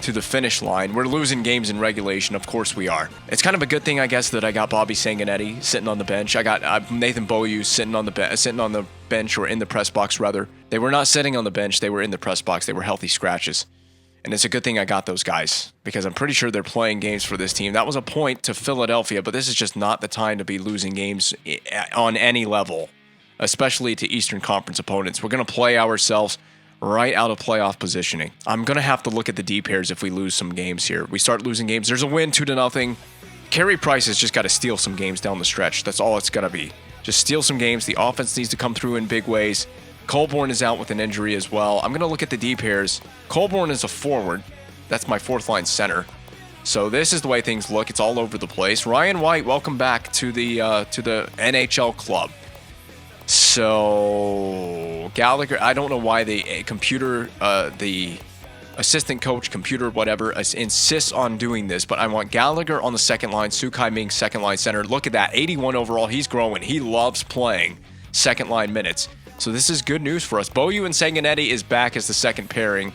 to the finish line. We're losing games in regulation. Of course we are. It's kind of a good thing, I guess, that I got Bobby Sanguinetti sitting on the bench. I got Nathan Beaulieu sitting on the bench, or in the press box, rather. They were not sitting on the bench. They were in the press box. They were healthy scratches. And it's a good thing I got those guys because I'm pretty sure they're playing games for this team. That was a point to Philadelphia, but this is just not the time to be losing games on any level, especially to Eastern Conference opponents. We're going to play ourselves right out of playoff positioning. I'm going to have to look at the D pairs if we lose some games here. We start losing games. There's a win 2-0. Carey Price has just got to steal some games down the stretch. That's all it's got to be. Just steal some games. The offense needs to come through in big ways. Colborne is out with an injury as well. I'm going to look at the D pairs. Colborne is a forward. That's my fourth line center. So this is the way things look. It's all over the place. Ryan White, welcome back to the NHL club. So Gallagher, I don't know why the assistant coach, computer, whatever, insists on doing this, but I want Gallagher on the second line, Sukai Ming second line center. Look at that, 81 overall. He's growing. He loves playing second line minutes. So this is good news for us. Beaulieu and Sanguinetti is back as the second pairing.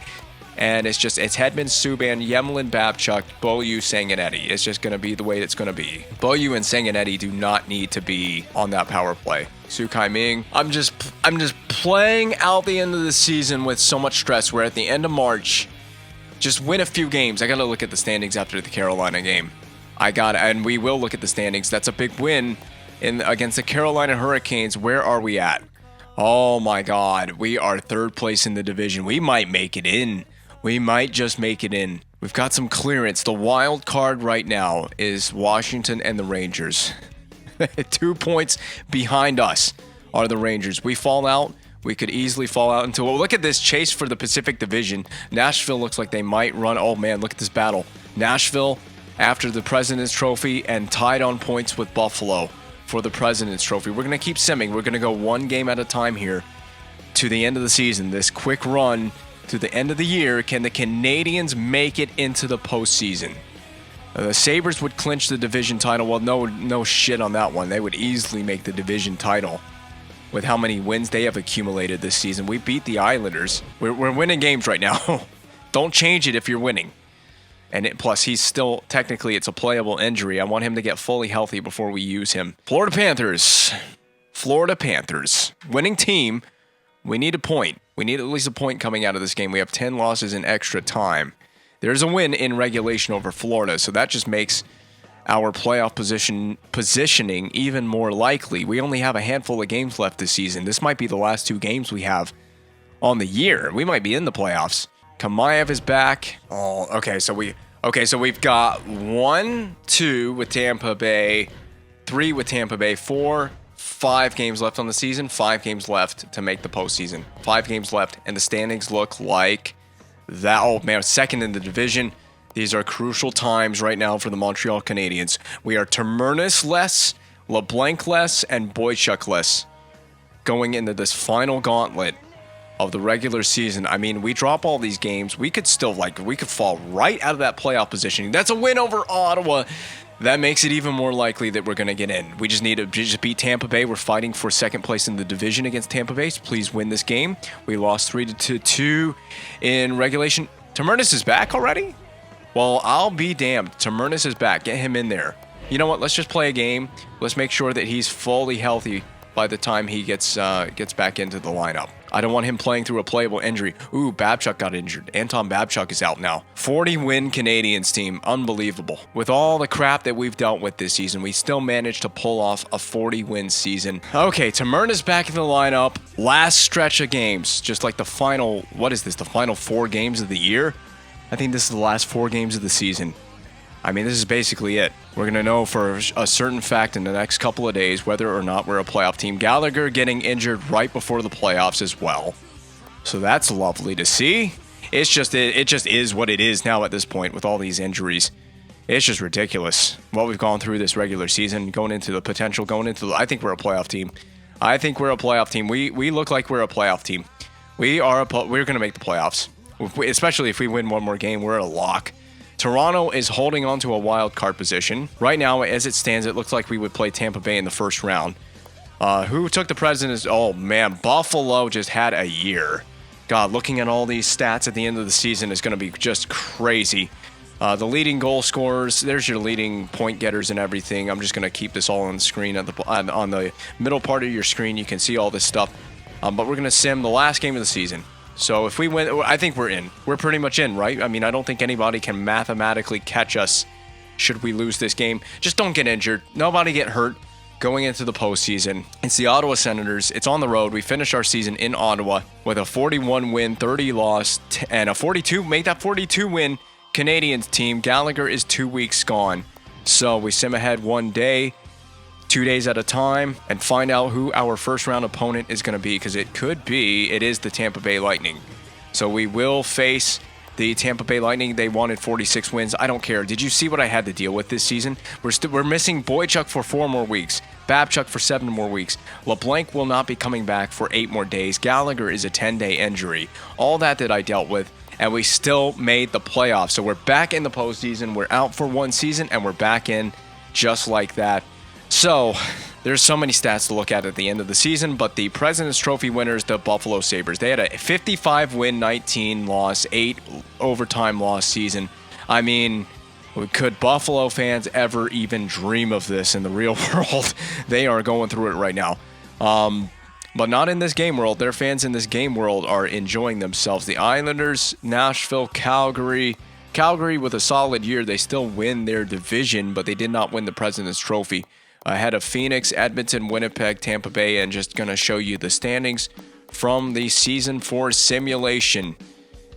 And it's Hedman, Subban, Yemlin, Babchuk, Beaulieu, Sanguinetti. It's just going to be the way it's going to be. Beaulieu and Sanguinetti do not need to be on that power play. Sukai Ming. I'm just playing out the end of the season with so much stress. We're at the end of March. Just win a few games. I got to look at the standings after the Carolina game. And we will look at the standings. That's a big win against the Carolina Hurricanes. Where are we at? Oh my God, we are third place in the division. We might make it in. We might just make it in. We've got some clearance. The wild card right now is Washington and the Rangers. 2 points behind us are the Rangers. We fall out. We could easily fall out into. Well, look at this chase for the Pacific Division. Nashville looks like they might run. Oh man, look at this battle. Nashville after the President's Trophy and tied on points with Buffalo for the President's Trophy. We're going to keep simming. We're going to go one game at a time here to the end of the season. This quick run to the end of the year. Can the Canadiens make it into the postseason? The Sabres would clinch the division title. Well, no shit on that one. They would easily make the division title with how many wins they have accumulated this season. We beat the Islanders. We're winning games right now. Don't change it if you're winning. And plus, he's still, technically, it's a playable injury. I want him to get fully healthy before we use him. Florida Panthers. Winning team. We need a point. We need at least a point coming out of this game. We have 10 losses in extra time. There's a win in regulation over Florida, so that just makes our playoff positioning even more likely. We only have a handful of games left this season. This might be the last 2 games we have on the year. We might be in the playoffs. Kamayev is back. Oh, okay. So we've got 1, 2 with Tampa Bay, 3 with Tampa Bay, 4, 5 games left on the season, 5 games left to make the postseason. 5 games left, and the standings look like that. Oh man, second in the division. These are crucial times right now for the Montreal Canadiens. We are Terminus-less, LeBlanc-less, and Boychuk-less going into this final gauntlet of the regular season. I mean, we drop all these games, we could fall right out of that playoff positioning. That's a win over Ottawa. That makes it even more likely that we're going to get in. We just need to beat Tampa Bay. We're fighting for second place in the division against Tampa Bay. So please win this game. We lost 3-2 in regulation. Terminus is back already? Well, I'll be damned. Terminus is back. Get him in there. You know what? Let's just play a game. Let's make sure that he's fully healthy by the time he gets back into the lineup. I don't want him playing through a playable injury. Ooh, Babchuk got injured. Anton Babchuk is out now. 40-win Canadiens team. Unbelievable. With all the crap that we've dealt with this season, we still managed to pull off a 40-win season. Okay, Tamerna's back in the lineup. Last stretch of games. Just like the final, what is this, the final 4 games of the year? I think this is the last 4 games of the season. I mean, this is basically it. We're going to know for a certain fact in the next couple of days whether or not we're a playoff team. Gallagher getting injured right before the playoffs as well. So that's lovely to see. It just is what it is now at this point with all these injuries. It's just ridiculous what we've gone through this regular season, I think we're a playoff team. We look like we're a playoff team. We're going to make the playoffs. Especially if we win one more game, we're a lock. Toronto is holding on to a wild card position. Right now, as it stands, it looks like we would play Tampa Bay in the first round. Who took the President's? Oh, man, Buffalo just had a year. God, looking at all these stats at the end of the season is going to be just crazy. The leading goal scorers, there's your leading point getters and everything. I'm just going to keep this all on the screen. On the middle part of your screen, you can see all this stuff. But we're going to sim the last game of the season. So if we win, I think we're in. We're pretty much in, right? I mean, I don't think anybody can mathematically catch us should we lose this game. Just don't get injured. Nobody get hurt going into the postseason. It's the Ottawa Senators. It's on the road. We finish our season in Ottawa with a 41 win, 30 loss, and a 42 win Canadiens team. Gallagher is 2 weeks gone. So we sim ahead 1 day, 2 days at a time, and find out who our first round opponent is going to be, because it is the Tampa Bay Lightning. So we will face the Tampa Bay Lightning. They wanted 46 wins. I don't care. Did you see what I had to deal with this season? We're missing Boychuk for 4 more weeks. Babchuk for 7 more weeks. LeBlanc will not be coming back for 8 more days. Gallagher is a 10-day injury. All that I dealt with, and we still made the playoffs. So we're back in the postseason. We're out for 1 season, and we're back in just like that. So there's so many stats to look at the end of the season, but the President's Trophy winners, the Buffalo Sabres, they had a 55 win, 19 loss, 8 overtime loss season. I mean, could Buffalo fans ever even dream of this in the real world? They are going through it right now. But not in this game world. Their fans in this game world are enjoying themselves. The Islanders, Nashville, Calgary with a solid year. They still win their division, but they did not win the President's Trophy. Ahead of Phoenix, Edmonton, Winnipeg, Tampa Bay, and just going to show you the standings from the Season 4 simulation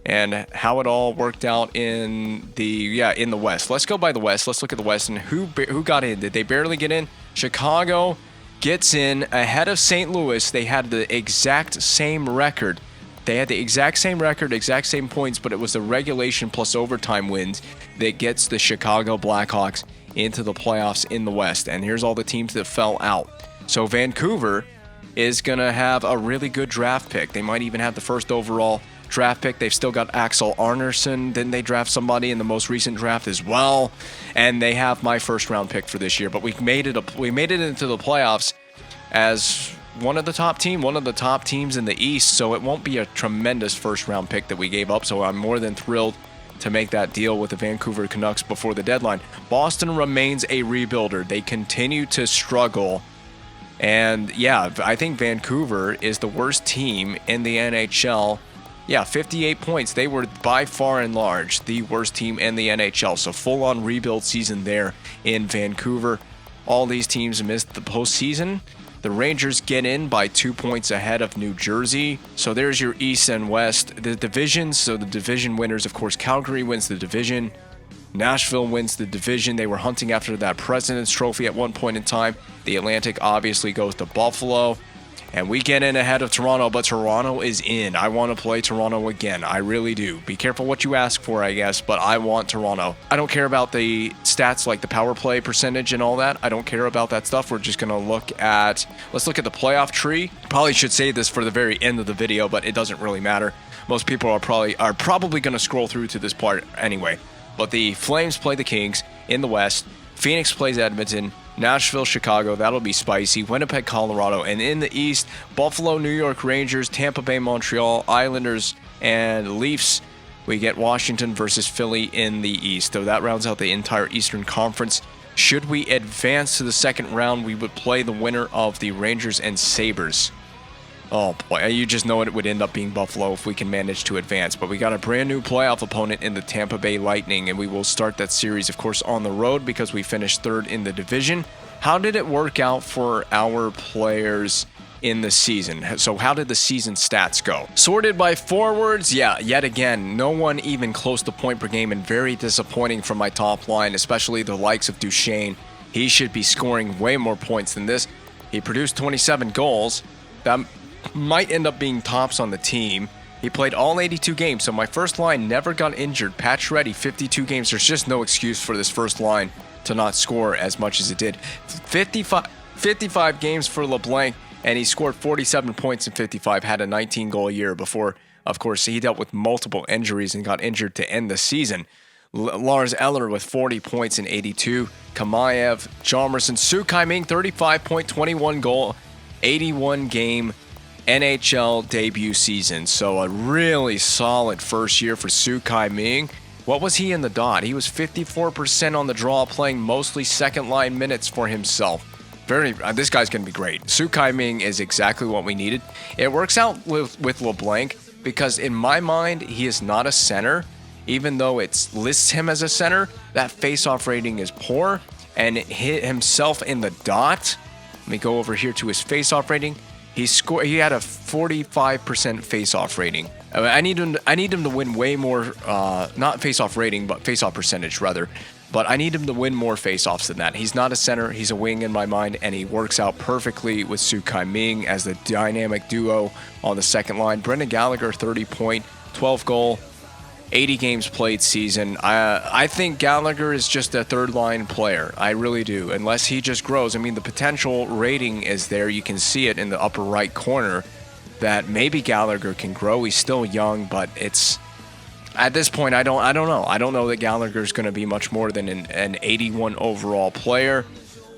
and how it all worked out in the West. Let's go by the West. Let's look at the West and who got in. Did they barely get in? Chicago gets in ahead of St. Louis. They had the exact same record. Exact same points, but it was the regulation plus overtime wins that gets the Chicago Blackhawks into the playoffs in the West. And here's all the teams that fell out. So Vancouver is going to have a really good draft pick. They might even have the first overall draft pick. They've still got Axel Arneson. Didn't they draft somebody in the most recent draft as well? And they have my first round pick for this year. But we made it into the playoffs as one of the top teams in the East. So it won't be a tremendous first round pick that we gave up. So I'm more than thrilled to make that deal with the Vancouver Canucks before the deadline. Boston remains a rebuilder. They continue to struggle. And yeah, I think Vancouver is the worst team in the NHL. Yeah, 58 points. They were by far and large the worst team in the NHL. So full-on rebuild season there in Vancouver. All these teams missed the postseason. The Rangers get in by 2 points ahead of New Jersey. So there's your East and West. The divisions, so the division winners, of course, Calgary wins the division. Nashville wins the division. They were hunting after that President's Trophy at one point in time. The Atlantic obviously goes to Buffalo. And we get in ahead of Toronto, but Toronto is in. I want to play Toronto again. I really do. Be careful what you ask for, I guess, but I want Toronto. I don't care about the stats like the power play percentage and all that. I don't care about that stuff. We're just going to let's look at the playoff tree. Probably should say this for the very end of the video, but it doesn't really matter. Most people are probably going to scroll through to this part anyway. But the Flames play the Kings in the West. Phoenix plays Edmonton. Nashville, Chicago, that'll be spicy. Winnipeg, Colorado. And in the East, Buffalo, New York Rangers, Tampa Bay, Montreal, Islanders, and Leafs. We get Washington versus Philly in the East. So that rounds out the entire Eastern Conference. Should we advance to the second round, we would play the winner of the Rangers and Sabres. Oh boy, you just know it would end up being Buffalo if we can manage to advance. But we got a brand new playoff opponent in the Tampa Bay Lightning, and we will start that series, of course, on the road because we finished third in the division. How did it work out for our players in the season? So how did the season stats go? Sorted by forwards, yeah, yet again, no one even close to point per game, and very disappointing from my top line, especially the likes of Duchesne. He should be scoring way more points than this. He produced 27 goals. That might end up being tops on the team. He played all 82 games, so my first line never got injured. Pacioretty, 52 games. There's just no excuse for this first line to not score as much as it did. 55 games for LeBlanc, and he scored 47 points in 55, had a 19-goal year before, of course, he dealt with multiple injuries and got injured to end the season. Lars Eller with 40 points in 82. Kamayev, Hjalmarsson, Sukai Ming, 35 point, 21 goal, 81 game NHL debut season. So a really solid first year for Sukai Ming. What was he in the dot? He was 54% on the draw, playing mostly second-line minutes for himself. This guy's going to be great. Sukai Ming is exactly what we needed. It works out with LeBlanc because in my mind, he is not a center. Even though it lists him as a center, that face-off rating is poor, and it hit himself in the dot. Let me go over here to his face-off rating. He had a 45% face-off rating. I need him to win way more, not face-off rating, but face-off percentage rather. But I need him to win more face-offs than that. He's not a center. He's a wing in my mind, and he works out perfectly with Su Kai-Ming as the dynamic duo on the second line. Brendan Gallagher, 30-point, 12-goal, 80 games played season. I think Gallagher is just a third-line player. I really do, unless he just grows. I mean, the potential rating is there. You can see it in the upper right corner that maybe Gallagher can grow. He's still young, but it's... At this point, I don't know. I don't know that Gallagher is going to be much more than an 81 overall player.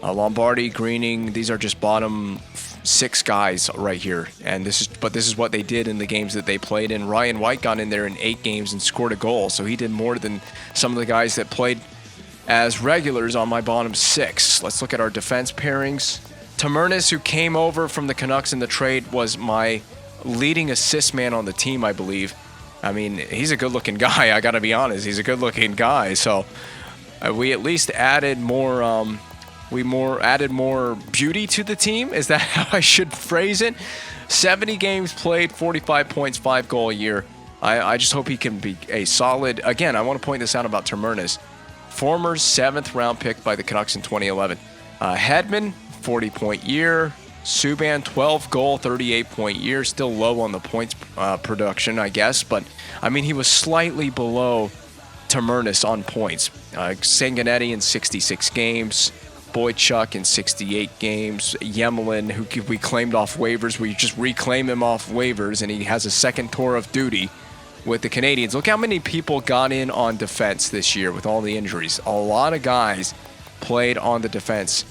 Lombardi, Greening, these are just bottom 6 guys right here. And this is what they did in the games that they played in. Ryan White got in there in 8 games and scored a goal, so he did more than some of the guys that played as regulars on my bottom 6. Let's look at our defense pairings. Tamernis, who came over from the Canucks in the trade, was my leading assist man on the team, I believe. I mean, he's a good-looking guy. I got to be honest. He's a good-looking guy. So we at least added more. Added more beauty to the team. Is that how I should phrase it? 70 games played, 45 points, 5 goal a year. I just hope he can be a solid. Again, I want to point this out about Tamernis, former 7th-round pick by the Canucks in 2011. Hedman, 40-point year. Subban, 12-goal, 38-point year. Still low on the points production, I guess. But, I mean, he was slightly below Tamernis on points. Sanguinetti in 66 games. Boychuk in 68 games. Yemelin, who we claimed off waivers. We just reclaim him off waivers, and he has a second tour of duty with the Canadiens. Look how many people got in on defense this year with all the injuries. A lot of guys played on the defense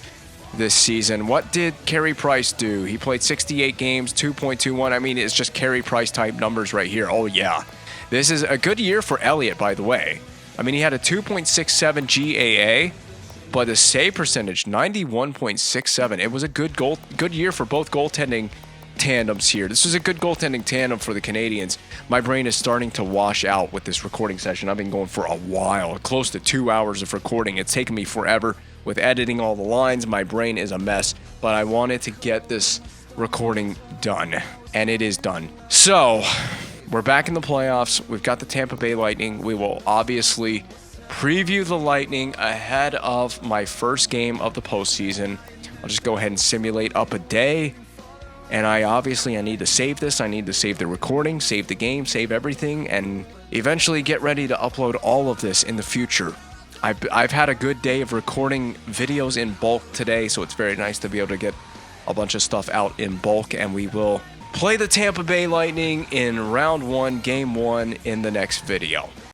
this season. What did Carey Price do? He played 68 games, 2.21. I mean, it's just Carey Price type numbers right here. Oh, yeah. This is a good year for Elliott, by the way. I mean, he had a 2.67 GAA, but the save percentage, 91.67. It was a good year for both goaltending tandems here. This was a good goaltending tandem for the Canadiens. My brain is starting to wash out with this recording session. I've been going for a while, close to 2 hours of recording. It's taken me forever with editing all the lines. My brain is a mess, but I wanted to get this recording done, and it is done. So, we're back in the playoffs. We've got the Tampa Bay Lightning. We will obviously preview the Lightning ahead of my first game of the postseason. I'll just go ahead and simulate up a day. And I need to save this. I need to save the recording, save the game, save everything, and eventually get ready to upload all of this in the future. I've had a good day of recording videos in bulk today, so it's very nice to be able to get a bunch of stuff out in bulk, and we will play the Tampa Bay Lightning in round 1, game 1 in the next video.